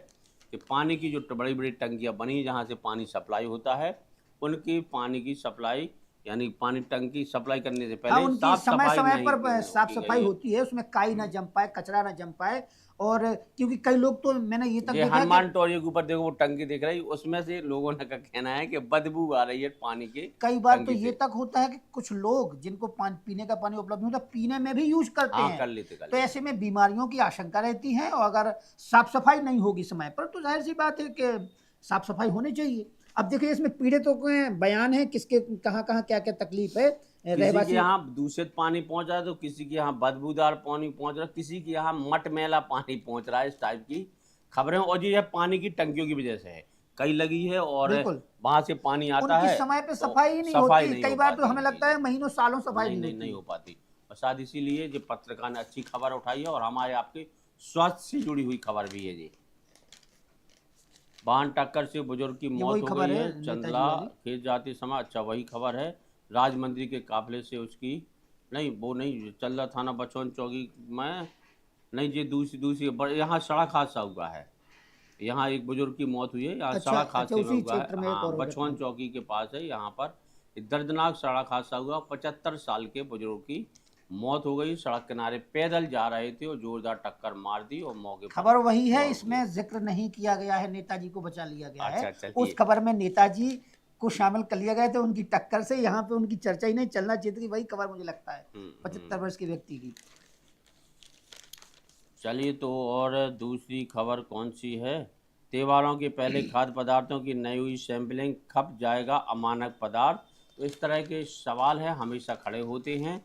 कि पानी की जो बड़ी बड़ी टंकियां बनी जहां से पानी सप्लाई होता है, उनकी पानी की सप्लाई यानी पानी टंकी सप्लाई करने से हाँ, पहले उनकी साफ समय सफाई समय नहीं पर साफ की सफाई गई है। होती है, उसमें काई ना जम पाए, कचरा ना जम पाए। और क्योंकि कई लोग तो मैंने ये तक ये देखा है हनुमान कि टोरी के ऊपर देखो वो टंकी दिख रही, उसमें से लोगों ने का कहना है कि बदबू आ रही है पानी की कई बार तो टंकी ये से। तक होता है कि कुछ लोग जिनको पीने का पानी उपलब्ध नहीं होता, पीने में भी यूज करते हाँ, हैं। कर लेते तो ऐसे में बीमारियों की आशंका रहती है, और अगर साफ सफाई नहीं होगी समय पर तो जाहिर सी बात है कि साफ सफाई होनी चाहिए। अब देखिए इसमें पीड़ितों के बयान है, किसके कहाँ कहाँ क्या क्या तकलीफ है। किसी के रहवासी यहाँ दूषित पानी पहुंच रहा है, तो किसी के यहाँ बदबूदार पानी पहुंच रहा है, किसी के यहाँ मटमैला पानी पहुंच रहा है। इस टाइप की खबरें, और ये पानी की टंकियों की वजह से है, कई लगी है और बिल्कुल वहां से पानी आता उनकी है समय पे तो सफाई ही नहीं सफाई होती, नहीं कई हो बार तो पाती। हमें जी लगता है जी, महीनों सालों सफाई नहीं नहीं नहीं होती नहीं है। हो पाती। और शायद इसीलिए जो पत्रकार ने अच्छी खबर उठाई है, और हमारे आपके स्वास्थ्य से जुड़ी हुई खबर भी है। जी, वाहन टक्कर से बुजुर्ग की ये मौत वही हो खबर गई है है नेताजी चंदला वाली। खेत जाते समय। अच्छा, वही खबर है। राजमंदिर के काफिले से उसकी, नहीं वो नहीं, चंदला थाना बचौन चौकी में नहीं, ये दूसरी दूसरी यहाँ सड़क हादसा हुआ है। यहाँ एक बुजुर्ग की मौत हुई है, यहाँ अच्छा सड़क अच्छा, हादसे में उसी हुआ है। क्षेत्र में एक हाँ, और घटना बचौन हुई। चौकी के पास है, यहाँ पर एक दर्दनाक सड़क हादसा हुआ। 75 साल के बुजुर्ग की मौत हो गई। सड़क किनारे पैदल जा रहे थे और जोरदार टक्कर मार दी और मौके पर खबर वही है, मौत हो गई। इसमें जिक्र नहीं किया गया है, नेताजी को बचा लिया गया है। अच्छा, उस चलिए। खबर में नेताजी को शामिल कर लिया गया था, उनकी टक्कर से यहाँ पे उनकी चर्चा ही नहीं चलना चाहिए थी। वही खबर मुझे लगता है 75 वर्ष के व्यक्ति की। चलिए, तो और दूसरी खबर कौन सी है? त्योहारों के पहले खाद्य पदार्थों की नई हुई सैंपलिंग, खप जाएगा अमानक पदार्थ। तो इस तरह के सवाल है हमेशा खड़े होते हैं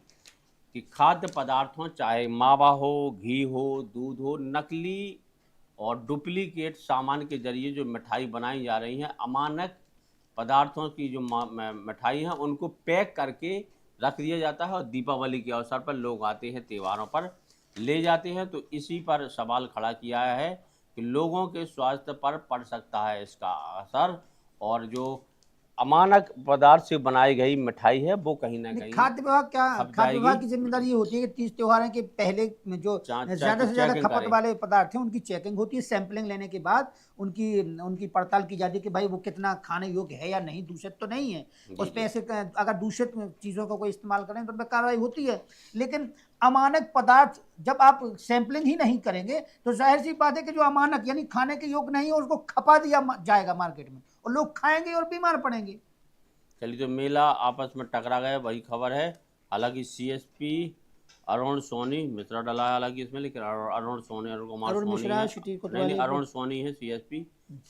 कि खाद्य पदार्थों, चाहे मावा हो, घी हो, दूध हो, नकली और डुप्लीकेट सामान के जरिए जो मिठाई बनाई जा रही हैं, अमानक पदार्थों की जो मिठाई हैं, उनको पैक करके रख दिया जाता है और दीपावली के अवसर पर लोग आते हैं, त्योहारों पर ले जाते हैं। तो इसी पर सवाल खड़ा किया है कि लोगों के स्वास्थ्य पर पड़ सकता है इसका असर, और जो अमानक पदार्थ से बनाई गई मिठाई है वो कहीं ना कहीं खाद्य विभाग खप खाद्य जाएगी। विभाग की जिम्मेदारी ये होती है कि तीज त्योहारों के पहले में जो ज्यादा से ज्यादा चेकिंग खपत करें। वाले पदार्थ हैं उनकी चेकिंग होती है। सैंपलिंग लेने के बाद उनकी उनकी पड़ताल की जाती है कि भाई वो कितना खाने योग्य है या नहीं, दूषित तो नहीं है। उस पर ऐसे अगर दूषित चीज़ों का कोई इस्तेमाल करें तो उन पर कार्रवाई होती है। लेकिन अमानक पदार्थ जब आप सैंपलिंग ही नहीं करेंगे तो जाहिर सी बात है कि जो अमानक यानी खाने के योग्य नहीं है उसको खपा दिया जाएगा मार्केट में, और लोग खाएंगे और बीमार पड़ेंगे। चलिए, तो मेला आपस में टकरा गया, वही खबर है। हालांकि सीएसपी अरुण सोनी मिश्रा डला है, हालांकि इसमें, लेकिन अरुण सोनी, अरुण कुमार अरुण सोनी मिश्रा, है। सिटी नहीं कोतवाली नहीं, अरुण सोनी है सीएसपी,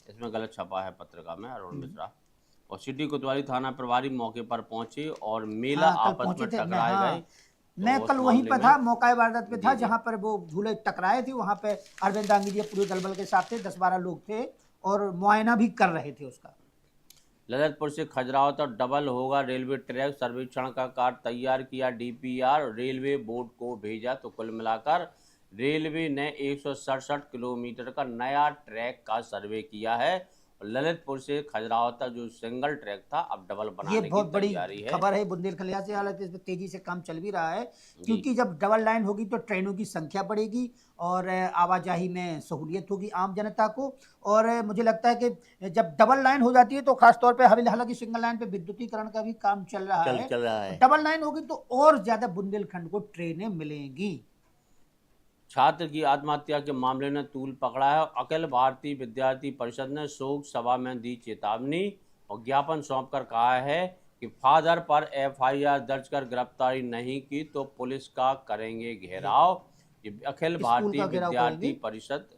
इसमें गलत छपा है पत्रिका में, अरुण मिश्रा। और सिटी कोतवाली थाना प्रभारी मौके पर पहुंचे और मेला हाँ, कल आपस पहुंचे में थे। टकराए गए। मैं तो कल उस वहीं मामले पर में था, मौका वारदात पे था जी जी, जहां पर वो झूले टकराए थे। वहां पे अरविंद आंगिरिया पूरे दलबल के साथ थे, 10-12 लोग थे और मुआयना भी कर रहे थे उसका। ललितपुर से खजुराहो तक डबल होगा रेलवे ट्रैक, सर्वेक्षण का कार्य तैयार किया डीपीआर, रेलवे बोर्ड को भेजा। तो कुल मिलाकर रेलवे ने 167 किलोमीटर का नया ट्रैक का सर्वे किया है और ललितपुर से खजुराहो तक जो सिंगल ट्रैक था अब डबल ये बनाने की बहुत बड़ी तैयारी है। खबर है बुंदेलखंड से, हालांकि इस पे तेजी से काम चल भी रहा है, जी। क्योंकि जब डबल लाइन होगी तो ट्रेनों की संख्या बढ़ेगी और आवाजाही में सहूलियत होगी आम जनता को। और मुझे लगता है कि जब डबल लाइन हो जाती है तो खास तौर पे हालांकि सिंगल लाइन पे विद्युतीकरण का भी काम चल रहा है, चल रहा है। डबल लाइन होगी तो और ज्यादा बुंदेलखंड को ट्रेनें मिलेंगी। छात्र की आत्महत्या के मामले ने तूल पकड़ा है। अखिल भारतीय विद्यार्थी परिषद ने शोक सभा में दी चेतावनी और ज्ञापन सौंपकर कहा है कि फादर पर एफआईआर दर्ज कर गिरफ्तारी नहीं की तो पुलिस का करेंगे घेराव। ये अखिल स्कूल भारतीय का घेराव विद्यार्थी करेंगे। परिषद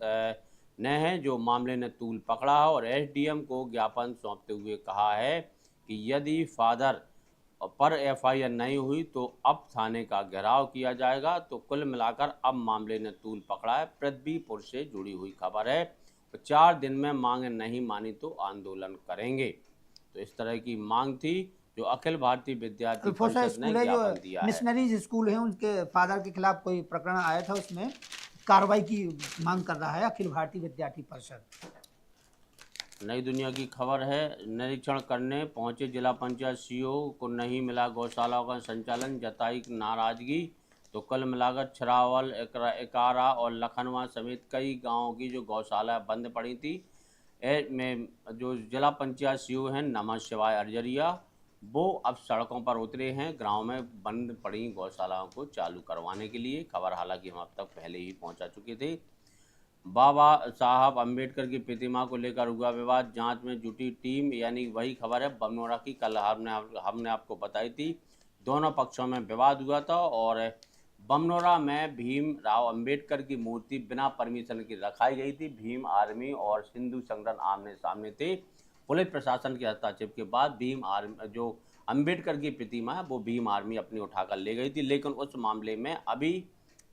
ने है जो मामले ने तूल पकड़ा है और एसडीएम को ज्ञापन सौंपते हुए कहा है कि यदि फादर पर एफआईआर नहीं हुई तो अब थाने का घेराव किया जाएगा। तो कुल मिलाकर अब मामले ने तूल पकड़ा है। पृथ्वीपुर से जुड़ी हुई खबर है। 4 दिन में मांगे नहीं मानी तो आंदोलन करेंगे। तो इस तरह की मांग थी जो अखिल भारतीय विद्यार्थी अल्फोसा परिषद ने स्कूल है जो ज्ञापन दिया है। मिशनरीज स्कूल है, उनके फादर के खिलाफ कोई प्रकरण आया था, उसमें कार्रवाई की मांग कर रहा है अखिल भारतीय विद्यार्थी परिषद। नई दुनिया की खबर है। निरीक्षण करने पहुंचे जिला पंचायत सीईओ को नहीं मिला गौशालाओं का संचालन, जताई नाराजगी। तो कल मिलाकर छरावल, इकारा और लखनवा समेत कई गांवों की जो गौशाला बंद पड़ी थी, में जो जिला पंचायत सीईओ हैं नमः शिवाय अरजरिया, वो अब सड़कों पर उतरे हैं गाँव में बंद पड़ी गौशालाओं को चालू करवाने के लिए। खबर हालांकि हम अब तक पहले ही पहुंचा चुके थे। बाबा साहब अम्बेडकर की प्रतिमा को लेकर हुआ विवाद, जांच में जुटी टीम, यानी वही खबर है बमनोरा की। कल हमने आपको बताई थी दोनों पक्षों में विवाद हुआ था और बमनोरा में भीम राव अम्बेडकर की मूर्ति बिना परमिशन की रखाई गई थी। भीम आर्मी और हिंदू संगठन आमने सामने थे। पुलिस प्रशासन के हस्तक्षेप के बाद भीम आर्मी जो अम्बेडकर की प्रतिमा है वो भीम आर्मी अपनी उठाकर ले गई थी, लेकिन उस मामले में अभी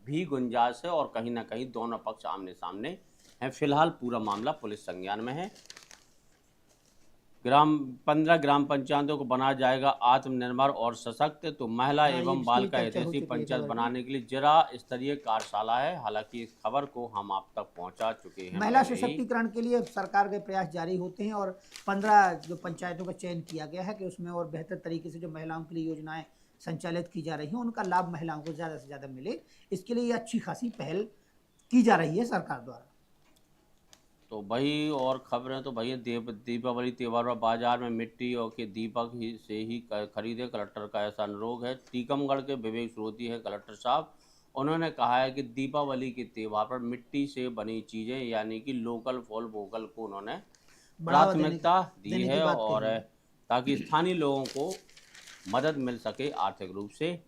भी गुंजाइश है और कहीं ना कहीं दोनों पक्ष आमने सामने हैं। फिलहाल पूरा मामला पुलिस संज्ञान में है। 15 ग्राम पंचायतों को बनाया जाएगा आत्मनिर्भर और सशक्त। तो महिला हाँ, ये एवं इसकी बाल भी का चर्चा हो हितैषी चुकी है पंचायत खबर में। बनाने के लिए जिला स्तरीय कार्यशाला है। हालांकि इस खबर को हम आप तक पहुंचा चुके हैं महिला पहले ही। सशक्तिकरण के लिए सरकार के प्रयास जारी होते हैं और 15 जो पंचायतों का चयन किया गया है कि उसमें और बेहतर तरीके से जो महिलाओं के लिए योजनाएं संचालित की जा रही हैं उनका लाभ महिलाओं को ज़्यादा से ज़्यादा मिले, इसके लिए ये अच्छी खासी पहल की जा रही है सरकार द्वारा। तो वही और खबरें तो भैया दीपावली त्यौहार पर बाजार में मिट्टी और के दीपक ही से ही खरीदे, कलेक्टर का ऐसा अनुरोध है। टीकमगढ़ के विवेक स्रोती है कलेक्टर साहब, उन्होंने कहा है कि दीपावली के त्यौहार पर मिट्टी से बनी चीज़ें यानी कि लोकल फॉर वोकल को उन्होंने बढ़ावा प्राथमिकता दी देने की है बात और कही है। ताकि स्थानीय लोगों को मदद मिल सके आर्थिक रूप से।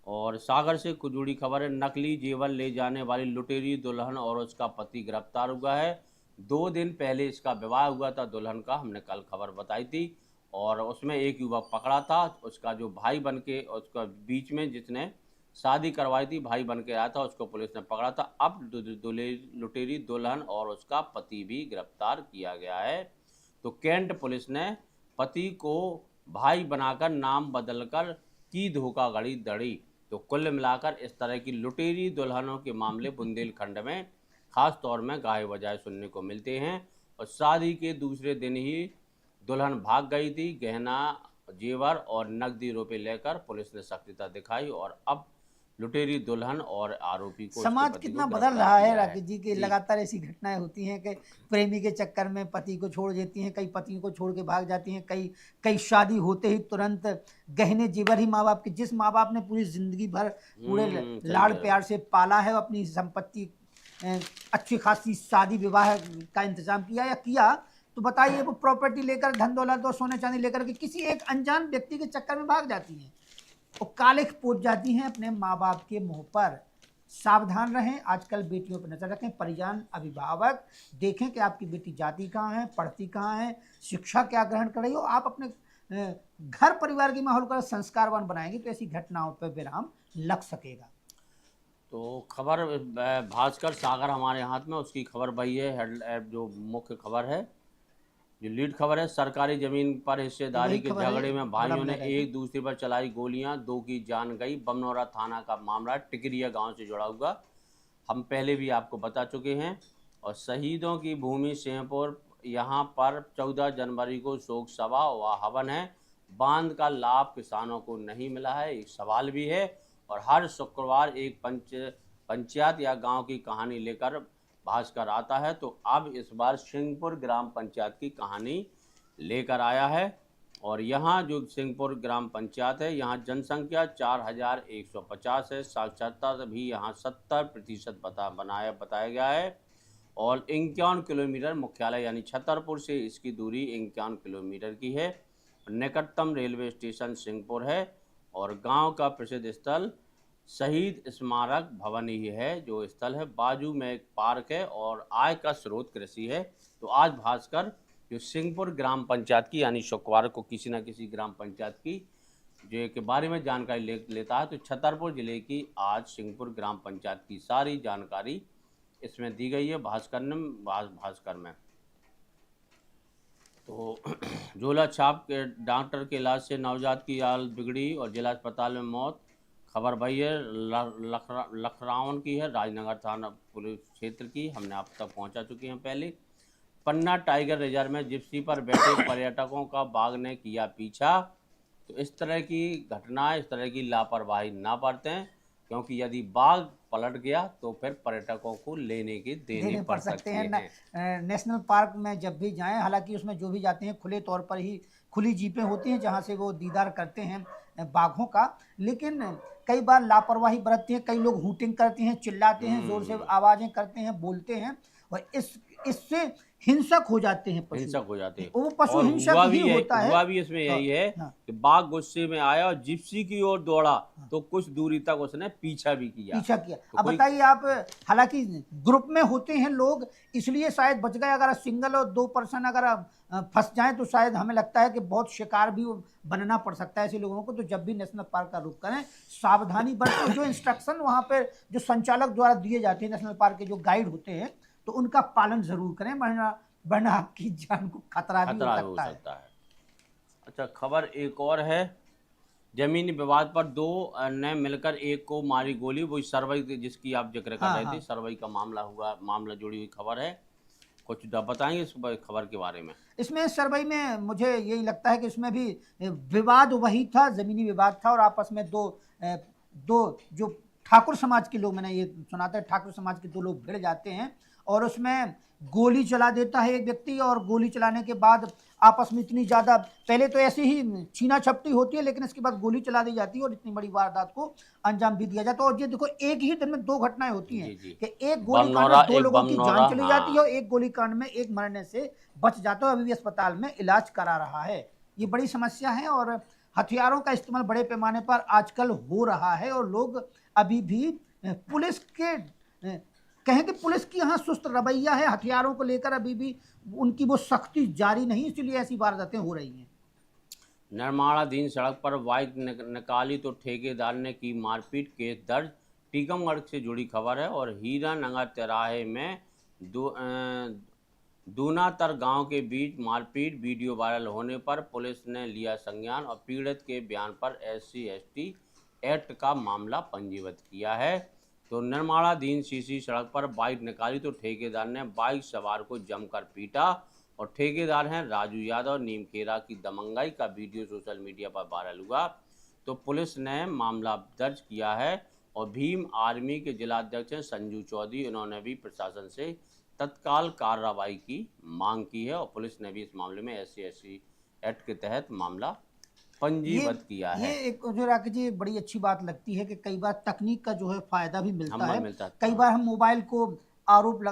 और सागर से कुछ जुड़ी खबर है। नकली जेवर ले जाने वाली लुटेरी दुल्हन और उसका पति गिरफ्तार हुआ है। 2 दिन पहले इसका विवाह हुआ था दुल्हन का, हमने कल खबर बताई थी, और उसमें एक युवक पकड़ा था। उसका जो भाई बन के उसका बीच में जिसने शादी करवाई थी भाई बन के आया था, उसको पुलिस ने पकड़ा था। अब लुटेरी दुल्हन और उसका पति भी गिरफ्तार किया गया है। तो कैंट पुलिस ने पति को भाई बनाकर नाम बदलकर की धोखाधड़ी दड़ी। तो कुल मिलाकर इस तरह की लुटेरी दुल्हनों के मामले बुंदेलखंड में खास तौर में गाहे बजाए सुनने को मिलते हैं। और शादी के दूसरे दिन ही दुल्हन भाग गई थी। गहना, जेवर और नकदी रुपए लेकर पुलिस ने सक्रियता दिखाई और अब लुटेरी दुल्हन और आरोपी को समाज उसके पति कितना को बदल गिरफ्तार रहा है किया राकेश जी कि लगातार ऐसी घटनाएं होती हैं कि प्रेमी के चक्कर में पति को छोड़ देती हैं, कई पतियों को छोड़ के भाग जाती हैं, कई कई शादी होते ही तुरंत गहने जेवर ही माँ बाप के, जिस माँ बाप ने पूरी जिंदगी भर पूरे सही लाड़ कह रहे प्यार हो। से पाला है, अपनी संपत्ति अच्छी खासी शादी विवाह का इंतजाम किया या किया, तो बताइए वो प्रॉपर्टी लेकर, धन दौलत और सोने चांदी लेकर के किसी एक अनजान व्यक्ति के चक्कर में भाग जाती हैं और कालिख पोत जाती हैं अपने माँ बाप के मुंह पर। सावधान रहें, आजकल बेटियों पर नजर रखें। परिजन, अभिभावक देखें कि आपकी बेटी जाती कहाँ है, पढ़ती कहाँ है, शिक्षा क्या ग्रहण कर रही हो। आप अपने घर परिवार की माहौल को संस्कारवान बनाएंगे तो ऐसी घटनाओं पर विराम लग सकेगा। तो खबर भास्कर सागर हमारे हाथ में, उसकी खबर वही है जो मुख्य खबर है, जो लीड खबर है। सरकारी जमीन पर हिस्सेदारी वही के खबर है, झगड़े में भाइयों ने बड़ा बड़ा एक दूसरे पर चलाई गोलियां, 2 की जान गई। बमनौरा थाना का मामला टिकरिया गांव से जुड़ा हुआ, हम पहले भी आपको बता चुके हैं। और शहीदों की भूमि सिंहपुर यहाँ पर 14 जनवरी को शोक सभा व हवन है। बांध का लाभ किसानों को नहीं मिला है, एक सवाल भी है। और हर शुक्रवार एक पंचायत या गांव की कहानी लेकर भास्कर आता है, तो अब इस बार सिंहपुर ग्राम पंचायत की कहानी लेकर आया है। और यहाँ जो सिंहपुर ग्राम पंचायत है, यहाँ जनसंख्या 4150 है, साक्षरता भी यहाँ 70% बताया गया है। और 51 किलोमीटर मुख्यालय यानी छतरपुर से इसकी दूरी 51 किलोमीटर की है। निकटतम रेलवे स्टेशन सिंहपुर है और गांव का प्रसिद्ध स्थल शहीद स्मारक भवन ही है जो स्थल है। बाजू में एक पार्क है और आय का स्रोत कृषि है। तो आज भास्कर जो सिंहपुर ग्राम पंचायत की यानी शुक्रवार को किसी न किसी ग्राम पंचायत की जो के बारे में जानकारी लेता है, तो छतरपुर जिले की आज सिंहपुर ग्राम पंचायत की सारी जानकारी इसमें दी गई है भास्कर में। तो झोला छाप के डॉक्टर के इलाज से नवजात की हालत बिगड़ी और जिला अस्पताल में मौत। खबर भाई है लखरावन की है, राजनगर थाना पुलिस क्षेत्र की, हमने आप तक पहुंचा चुके हैं पहले। पन्ना टाइगर रिजर्व में जिप्सी पर बैठे पर्यटकों का बाघ ने किया पीछा। तो इस तरह की घटनाएं, इस तरह की लापरवाही ना बरतें, क्योंकि यदि बाघ पलट गया तो फिर पर्यटकों को देने पड़ सकते हैं। नेशनल पार्क में जब भी जाएं, हालांकि उसमें जो भी जाते हैं खुले तौर पर ही खुली जीपें होती हैं जहां से वो दीदार करते हैं बाघों का, लेकिन कई बार लापरवाही बरतते हैं। कई लोग हूटिंग करते हैं, चिल्लाते हैं, जोर से आवाज़ें करते हैं, बोलते हैं और इससे हिंसक हो जाते हैं पशु। हिंसक हो जाते हैं। वो पशु हिंसक ही होता है। हुआ भी इसमें यही है कि बाघ गुस्से में आया और जिप्सी की ओर दौड़ा, तो कुछ दूरी तक उसने पीछा किया। अब बताइए आप, हालांकि ग्रुप में होते हैं लोग, इसलिए शायद बच गए। अगर सिंगल और 2 पर्सन अगर फंस जाएं तो शायद हमें लगता है कि बहुत शिकार भी बनना पड़ सकता है ऐसे लोगों को। तो जब भी नेशनल पार्क का रुख करें, सावधानी बरतें। जो इंस्ट्रक्शन वहाँ पर जो संचालक द्वारा दिए जाते हैं, नेशनल पार्क के जो गाइड होते हैं, तो उनका पालन जरूर करें, वरना आपकी जान को खतरा भी हो सकता है। अच्छा, खबर एक और है। जमीनी विवाद पर 2 ने मिलकर एक को मारी गोली। वही सरवई जिसकी आप जिक्र कर रहे थे, सरवई का मामला जुड़ी हुई खबर है। कुछ बताएंगे इस खबर के बारे में? इसमें सरवई में मुझे यही लगता है कि इसमें भी विवाद वही था, जमीनी विवाद था और आपस में दो जो ठाकुर समाज के लोग, मैंने ये सुना था, ठाकुर समाज के 2 लोग भिड़ जाते हैं और उसमें गोली चला देता है एक व्यक्ति। और गोली चलाने के बाद आपस में इतनी ज़्यादा, पहले तो ऐसे ही छीना झपटी होती है, लेकिन इसके बाद गोली चला दी जाती है और इतनी बड़ी वारदात को अंजाम भी दिया जाता है। और ये देखो, एक ही दिन में 2 घटनाएं होती हैं कि एक गोली कांड में 2 लोगों की जान चली जाती है और एक गोली कांड में एक मरने से बच जाता है, अभी भी अस्पताल में इलाज करा रहा है। ये बड़ी समस्या है और हथियारों का इस्तेमाल बड़े पैमाने पर आजकल हो रहा है और लोग अभी भी पुलिस के कहें कि पुलिस की यहाँ सुस्त रवैया है, हथियारों को लेकर अभी भी उनकी वो सख्ती जारी नहीं, इसलिए ऐसी वारदातें हो रही हैं। निर्माणाधीन सड़क पर बाइक निकाली तो ठेकेदार ने की मारपीट, केस दर्ज। टीकमगढ़ से जुड़ी खबर है। और हीरा नगर तिराहे में दूनातर गांव के बीच मारपीट, वीडियो वायरल होने पर पुलिस ने लिया संज्ञान और पीड़ित के बयान पर SC/ST एक्ट का मामला पंजीबद्ध किया है। तो निर्माणाधीन सीसी सड़क पर बाइक निकाली तो ठेकेदार ने बाइक सवार को जमकर पीटा। और ठेकेदार हैं राजू यादव। नीमखेरा की दमंगाई का वीडियो सोशल मीडिया पर वायरल हुआ, तो पुलिस ने मामला दर्ज किया है। और भीम आर्मी के जिलाध्यक्ष हैं संजू चौधरी, उन्होंने भी प्रशासन से तत्काल कार्रवाई की मांग की है और पुलिस ने भी इस मामले में SC/ST एक्ट के तहत मामला पंजीबद्ध किया है। ये एक जो राकेश जी बड़ी अच्छी बात लगती है कि कई बार तकनीक का जो है फायदा भी मिलता है। कई बार हम मोबाइल को आरोप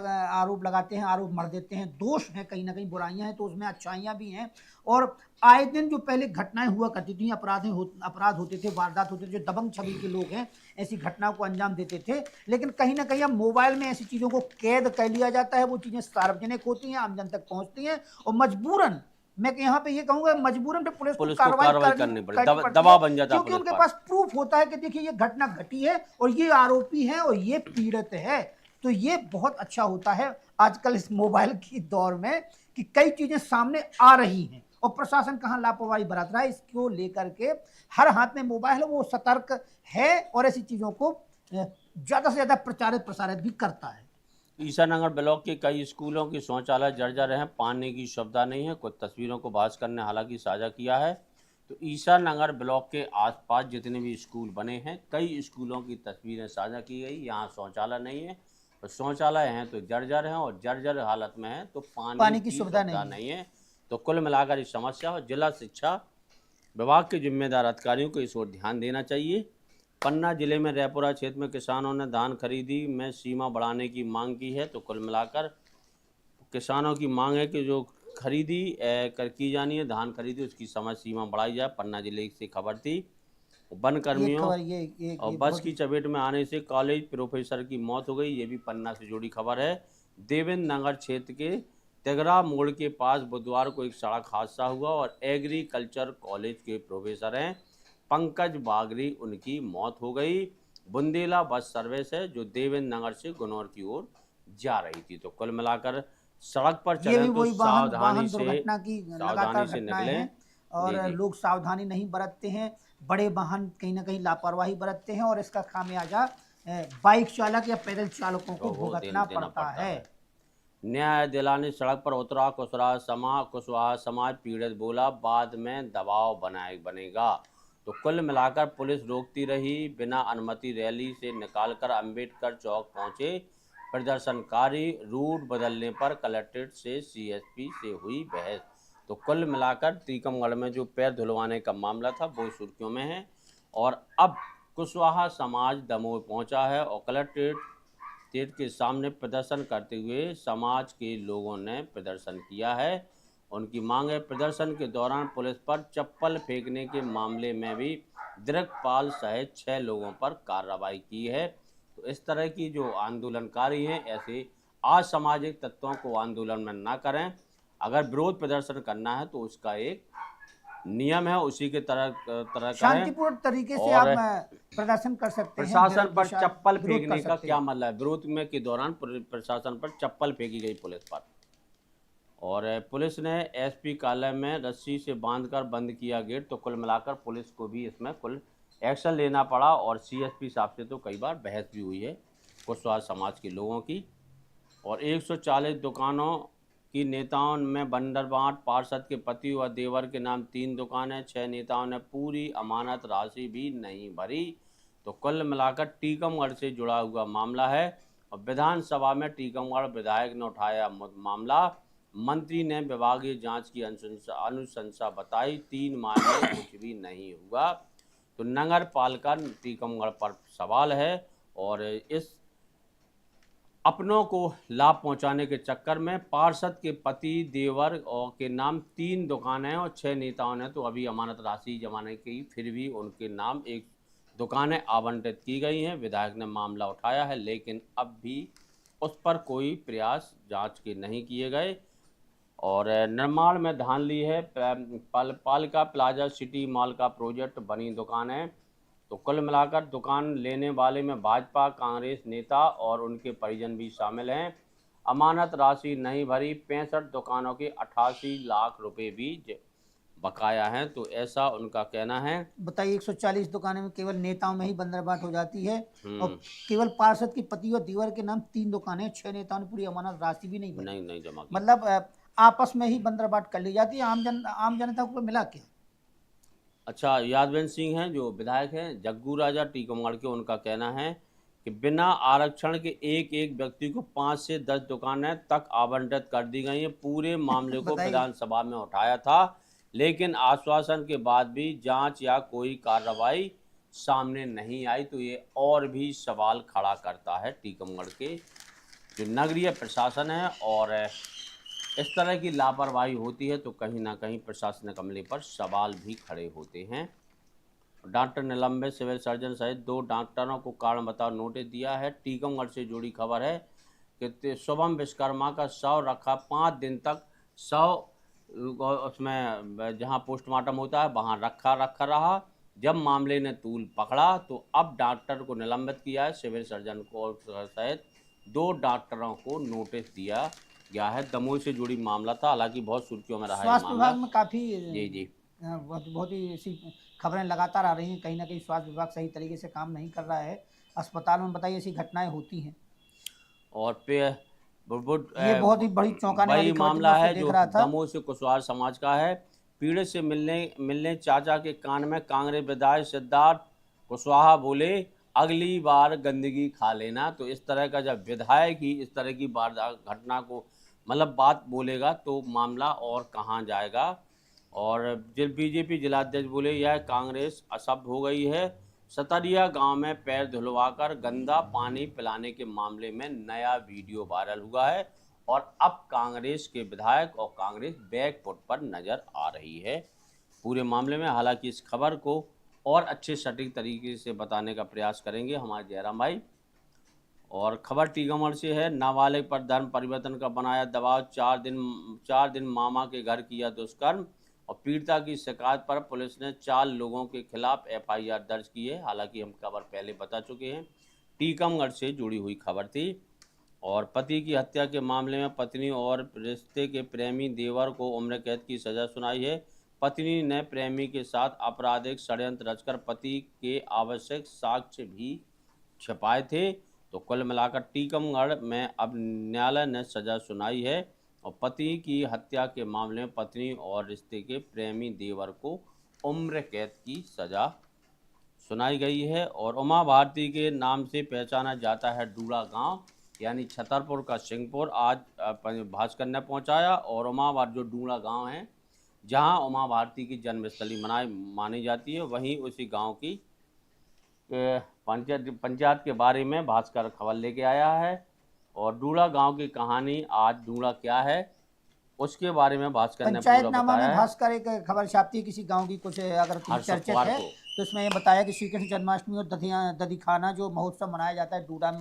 लगाते हैं, आरोप मर देते हैं। दोष है, कहीं ना कहीं बुराइयां हैं तो उसमें अच्छाइयां भी हैं। और आए दिन जो पहले घटनाएं हुआ करती थी, अपराध होते थे, वारदात होते थे, जो दबंग छवि के लोग हैं ऐसी घटनाओं को अंजाम देते थे। लेकिन कहीं ना कहीं अब मोबाइल में ऐसी चीज़ों को कैद कर लिया जाता है, वो चीज़ें सार्वजनिक होती हैं, आम जन तक पहुँचती हैं और मजबूरन, मैं यहाँ पे ये कहूँगा, मजबूरन पे पुलिस को कार्रवाई करनी पड़ती है, दबाव बन जाता है, क्योंकि उनके पास प्रूफ होता है कि देखिए ये घटना घटी है और ये आरोपी है और ये पीड़ित है। तो ये बहुत अच्छा होता है आजकल इस मोबाइल की दौर में कि कई चीजें सामने आ रही हैं और प्रशासन कहाँ लापरवाही बरत रहा है, इसको लेकर के हर हाथ में मोबाइल है, वो सतर्क है और ऐसी चीजों को ज्यादा से ज्यादा प्रचारित प्रसारित भी करता है। ईसानगर ब्लॉक के कई स्कूलों के शौचालय जर्जर हैं, पानी की सुविधा नहीं है। कुछ तस्वीरों को भास्कर ने हालांकि साझा किया है। तो ईसानगर ब्लॉक के आसपास जितने भी स्कूल बने हैं, कई स्कूलों की तस्वीरें साझा की गई। यहाँ शौचालय नहीं है, और शौचालय हैं तो जर्जर हैं, और जर्जर हालत में है तो पानी पानी की की सुविधा सुविधा नहीं है। नहीं है। तो कुल मिलाकर इस समस्या और जिला शिक्षा विभाग के जिम्मेदार अधिकारियों को इस ओर ध्यान देना चाहिए। पन्ना जिले में रैपुरा क्षेत्र में किसानों ने धान खरीदी में सीमा बढ़ाने की मांग की है। तो कुल मिलाकर किसानों की मांग है कि जो खरीदी की जानी है, धान खरीदी, उसकी समय सीमा बढ़ाई जाए। पन्ना जिले से खबर थी। वन ये कर्मियों खबर और ये बस बहुत की चपेट में आने से कॉलेज प्रोफेसर की मौत हो गई। ये भी पन्ना से जुड़ी खबर है। देवेंद्र नगर क्षेत्र के तेगरा मोड़ के पास बुधवार को एक सड़क हादसा हुआ और एग्रीकल्चर कॉलेज के प्रोफेसर हैं पंकज बागरी, उनकी मौत हो गई। बुंदेला बस सर्विस है जो देवेंद्र नगर से गुनौर की ओर जा रही थी। तो कुल मिलाकर सड़क पर ये भी चलें तो वही वाहन वाहन दुर्घटना की लगातार सावधानी से घटनाएं निकलें। हैं, और जी जी। लोग सावधानी नहीं बरतते हैं। बड़े वाहन कहीं ना कहीं लापरवाही बरतते हैं, और इसका खामियाजा बाइक चालक या पैदल चालकों को तो वो भुगतना देना पड़ता पड़ता है। है। न्याय दिलाने सड़क पर उतरा कुशवाहा समाज, पीड़ित बोला बाद में दबाव बनेगा। तो कुल मिलाकर पुलिस रोकती रही, बिना अनुमति रैली से निकालकर अंबेडकर चौक पहुंचे प्रदर्शनकारी। रूट बदलने पर कलेक्ट्रेट से सीएसपी से हुई बहस। तो कुल मिलाकर टीकमगढ़ में जो पैर धुलवाने का मामला था वो सुर्खियों में है, और अब कुशवाहा समाज दमोह पहुंचा है और कलेक्ट्रेट के सामने प्रदर्शन करते हुए समाज के लोगों ने प्रदर्शन किया है। उनकी मांग है प्रदर्शन के दौरान पुलिस पर चप्पल फेंकने के मामले में भी दिलकपाल सहित 6 लोगों पर कार्रवाई की है। तो इस तरह की जो आंदोलनकारी हैं, ऐसे असामाजिक तत्वों को आंदोलन में ना करें। अगर विरोध प्रदर्शन करना है तो उसका एक नियम है, उसी के तरह तरह करें। शांतिपूर्ण तरीके से और आप प्रदर्शन कर सकते हैं, प्रशासन पर चप्पल विरोध कर फेंकने का सकते क्या हैं। मतलब है? विरोध में के दौरान प्रशासन पर चप्पल फेंकी गई पुलिस पर, और पुलिस ने एसपी कार्यालय में रस्सी से बांधकर बंद किया गेट। तो कुल मिलाकर पुलिस को भी इसमें कुल एक्शन लेना पड़ा, और सीएसपी साहब से तो कई बार बहस भी हुई है कुशवाहा समाज के लोगों की। और 140 दुकानों की नेताओं में बंदरबांट, पार्षद के पति व देवर के नाम 3 दुकानें, 6 नेताओं ने पूरी अमानत राशि भी नहीं भरी। तो कुल मिलाकर टीकमगढ़ से जुड़ा हुआ मामला है, और विधानसभा में टीकमगढ़ विधायक ने उठाया मामला। मंत्री ने विभागीय जांच की अनुशंसा बताई, 3 माह में कुछ भी नहीं हुआ। तो नगर पालिका टीकमगढ़ पर सवाल है, और इस अपनों को लाभ पहुंचाने के चक्कर में पार्षद के पति देवर और के नाम 3 दुकानें और 6 नेताओं ने तो अभी अमानत राशि जमाने की, फिर भी उनके नाम 1 दुकानें आवंटित की गई हैं। विधायक ने मामला उठाया है, लेकिन अब भी उस पर कोई प्रयास जांच के नहीं किए गए। और निर्माण में धान ली है पालिका प्लाजा सिटी मॉल का प्रोजेक्ट, बनी दुकानें। तो कुल मिलाकर दुकान लेने वाले में भाजपा कांग्रेस नेता और उनके परिजन भी शामिल हैं। अमानत राशि नहीं भरी, 65 दुकानों के 88 लाख रुपए भी बकाया हैं। तो ऐसा उनका कहना है। बताइए, 140 दुकानें में केवल नेताओं में ही बंदरबाट हो जाती है, और हम्म। केवल पार्षद की पति और दीवर के नाम 3 दुकानें, 6 नेताओं ने पूरी अमानत राशि भी नहीं भरी। नहीं जमा की। मतलब आपस में ही बंदरबाट कर ली जाती है। आम जनता को मिला क्या? अच्छा, यादवेंद्र सिंह हैं जो विधायक हैं जग्गू राजा टीकमगढ़ के, उनका कहना है कि बिना आरक्षण के एक व्यक्ति को 5 से 10 दुकानें तक आवंटित कर दी गई हैं। पूरे मामले को बताइए। विधानसभा में उठाया था, लेकिन आश्वासन के बाद भी जांच या कोई कार्रवाई सामने नहीं आई। तो ये और भी सवाल खड़ा करता है टीकमगढ़ के जो नगरीय प्रशासन है, और इस तरह की लापरवाही होती है तो कहीं ना कहीं प्रशासनिक अमले पर सवाल भी खड़े होते हैं। डॉक्टर निलंबित, सिविल सर्जन सहित 2 डॉक्टरों को कारण बताओ नोटिस दिया है। टीकमगढ़ से जुड़ी खबर है कि शुभम विश्वकर्मा का शव रखा 5 दिन तक, शव उसमें जहां पोस्टमार्टम होता है वहां रखा रहा। जब मामले ने तूल पकड़ा तो अब डॉक्टर को निलंबित किया है। सिविल सर्जन को सहित 2 डॉक्टरों को नोटिस दिया गया है। दमोह से जुड़ी मामला था, हालांकि बहुत सुर्खियों में रहा है स्वास्थ्य मामला। विभाग में काफी जी बहुत ही ऐसी खबरें लगातार आ रही हैं। कहीं ना कहीं स्वास्थ्य विभाग सही तरीके से काम नहीं कर रहा है। अस्पताल में बताइए ऐसी घटनाएं होती हैं। और ये बहुत ही बड़ी चौंकाने वाली वही खबर थी, मैं मामला उसको है देख जो रहा था। दमोह से कुशवाहा समाज का है। पीड़ित से मिलने मिलने चाचा के कान में कांग्रेस विधायक सिद्धार्थ कुशवाहा बोले, अगली बार गंदगी खा लेना। तो इस तरह का जब विधायक ही इस तरह की वारदात घटना को मतलब बात बोलेगा तो मामला और कहाँ जाएगा। और बीजेपी जिलाध्यक्ष बोले, यह कांग्रेस असभ्य हो गई है। सतरिया गांव में पैर धुलवाकर गंदा पानी पिलाने के मामले में नया वीडियो वायरल हुआ है और अब कांग्रेस के विधायक और कांग्रेस बैकफुट पर नजर आ रही है पूरे मामले में। हालांकि इस खबर को और अच्छे सटीक तरीके से बताने का प्रयास करेंगे हमारे जयराम भाई। और खबर टीकमगढ़ से है। नाबालिग पर धर्म परिवर्तन का बनाया दबाव, 4 दिन मामा के घर किया दुष्कर्म और पीड़िता की शिकायत पर पुलिस ने 4 लोगों के खिलाफ एफआईआर दर्ज की है। हालांकि हम खबर पहले बता चुके हैं, टीकमगढ़ से जुड़ी हुई खबर थी। और पति की हत्या के मामले में पत्नी और रिश्ते के प्रेमी देवर को उम्र कैद की सजा सुनाई है। पत्नी ने प्रेमी के साथ आपराधिक षड्यंत्र रचकर पति के आवश्यक साक्ष्य भी छिपाए थे। तो कुल मिलाकर टीकमगढ़ में अब न्यायालय ने सजा सुनाई है और पति की हत्या के मामले में पत्नी और रिश्ते के प्रेमी देवर को उम्र कैद की सजा सुनाई गई है। और उमा भारती के नाम से पहचाना जाता है डूड़ा गांव, यानी छतरपुर का सिंहपुर आज भास्कर ने पहुंचाया। और उमा भारती जो डूड़ा गांव है जहां उमा भारती की जन्मस्थली मानी जाती है, वहीं उसी गांव की पंचायत के बारे में भास्कर खबर लेके आया है। और डूड़ा गांव की कहानी, आज डूड़ा क्या है उसके बारे में भास्कर ने पूरा पंचायतनामा बताया में है। भास्कर एक खबर छापती है किसी गांव की, कुछ अगर हर चर्चित शुक्रवार है को तो इसमें ये बताया कि श्री कृष्ण जन्माष्टमी और दधिखाना जो महोत्सव मनाया जाता है डूडा में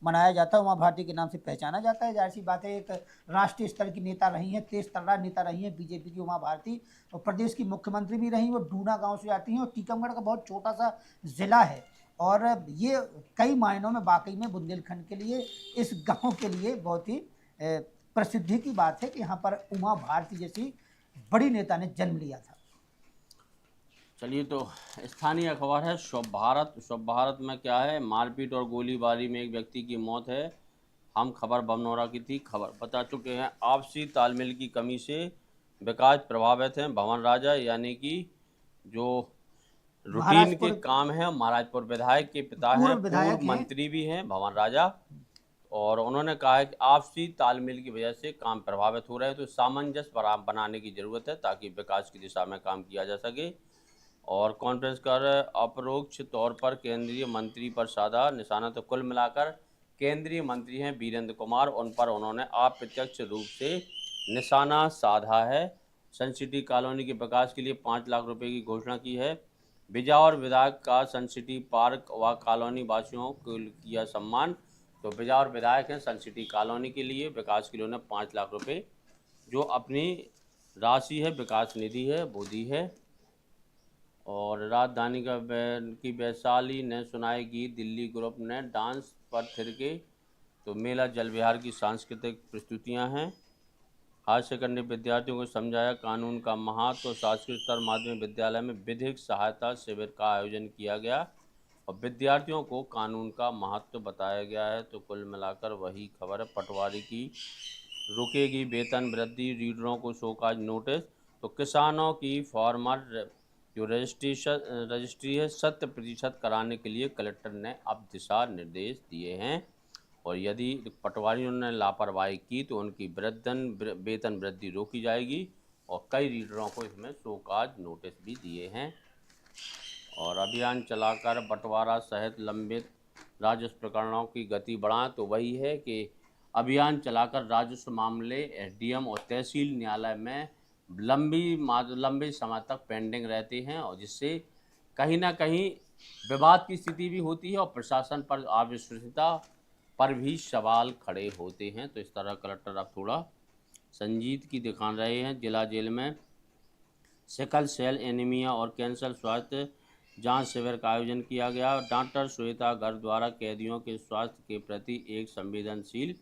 मनाया जाता है, उमा भारती के नाम से पहचाना जाता है। जाहिर सी बात है, एक राष्ट्रीय स्तर की नेता रही हैं, तेज तर्रार नेता रही हैं बीजेपी की उमा भारती, और प्रदेश की मुख्यमंत्री भी रही। वो डूना गाँव से आती हैं और टीकमगढ़ का बहुत छोटा सा जिला है और ये कई मायनों में वाकई में बुंदेलखंड के लिए, इस गांव के लिए बहुत ही प्रसिद्धि की बात है कि यहाँ पर उमा भारती जैसी बड़ी नेता ने जन्म लिया था। चलिए, तो स्थानीय अखबार है स्वच्छ भारत। स्वच्छ भारत में क्या है, मारपीट और गोलीबारी में एक व्यक्ति की मौत है। हम खबर बमनौरा की थी, खबर बता चुके हैं। आपसी तालमेल की कमी से विकास प्रभावित हैं, भवन राजा यानी कि जो रूटीन के महाराजपुर काम है, महाराजपुर विधायक के पिता हैं, पूर्व विधायक पूर्व हैं। मंत्री भी हैं भवन राजा। और उन्होंने कहा है कि आपसी तालमेल की वजह से काम प्रभावित हो रहे हैं, तो सामंजस्य बनाने की जरूरत है ताकि विकास की दिशा में काम किया जा सके। और कॉन्फ्रेंस कर अपरोक्ष तौर पर केंद्रीय मंत्री पर साधा निशाना। तो कुल मिलाकर केंद्रीय मंत्री हैं वीरेंद्र कुमार, उन पर उन्होंने अप्रत्यक्ष रूप से निशाना साधा है। सन सिटी कॉलोनी के विकास के लिए 5 लाख रुपए की घोषणा की है। बिजौर विधायक का सन सिटी पार्क व कॉलोनी वासियों को किया सम्मान। तो बिजौर विधायक हैं, सन सिटी कॉलोनी के लिए विकास के लिए उन्होंने 5 लाख रुपए जो अपनी राशि है, विकास निधि है, वो दी है। और राजधानी की वैशाली ने सुनाए गीत, दिल्ली ग्रुप ने डांस पर थिरके। तो मेला जल विहार की सांस्कृतिक प्रस्तुतियां हैं। हायर सेकेंडरी विद्यार्थियों को समझाया कानून का महत्व। तो शासकीय स्तर माध्यमिक विद्यालय में विधिक सहायता शिविर का आयोजन किया गया और विद्यार्थियों को कानून का महत्व बताया गया है। तो कुल मिलाकर वही खबर है। पटवारी की रुकेगी वेतन वृद्धि, रीडरों को शोकाज नोटिस। तो किसानों की फार्मर जो रजिस्ट्री है 100% कराने के लिए कलेक्टर ने अब दिशा निर्देश दिए हैं। और यदि पटवारियों ने लापरवाही की तो उनकी वेतन वृद्धि रोकी जाएगी। और कई रीडरों को इसमें शोकाज नोटिस भी दिए हैं। और अभियान चलाकर बंटवारा सहित लंबित राजस्व प्रकरणों की गति बढ़ाएं। तो वही है कि अभियान चलाकर राजस्व मामले एसडीएम और तहसील न्यायालय में लंबे समय तक पेंडिंग रहते हैं और जिससे कहीं ना कहीं विवाद की स्थिति भी होती है और प्रशासन पर अविश्वसनीयता पर भी सवाल खड़े होते हैं। तो इस तरह कलेक्टर अब थोड़ा संजीदगी दिखा रहे हैं। जिला जेल में सिकल सेल एनीमिया और कैंसर स्वास्थ्य जांच शिविर का आयोजन किया गया। डॉक्टर श्वेता गर्ग द्वारा कैदियों के स्वास्थ्य के प्रति एक संवेदनशील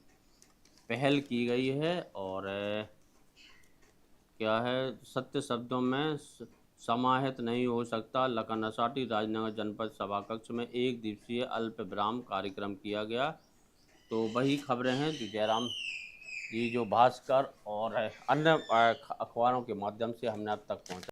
पहल की गई है। और क्या है, सत्य शब्दों में समाहित नहीं हो सकता। लखन असाटी राजनगर जनपद सभा कक्ष में 1 दिवसीय अल्प विराम कार्यक्रम किया गया। तो वही खबरें हैं जो जयराम जी, जो भास्कर और अन्य अखबारों के माध्यम से हमने अब तक पहुँचा।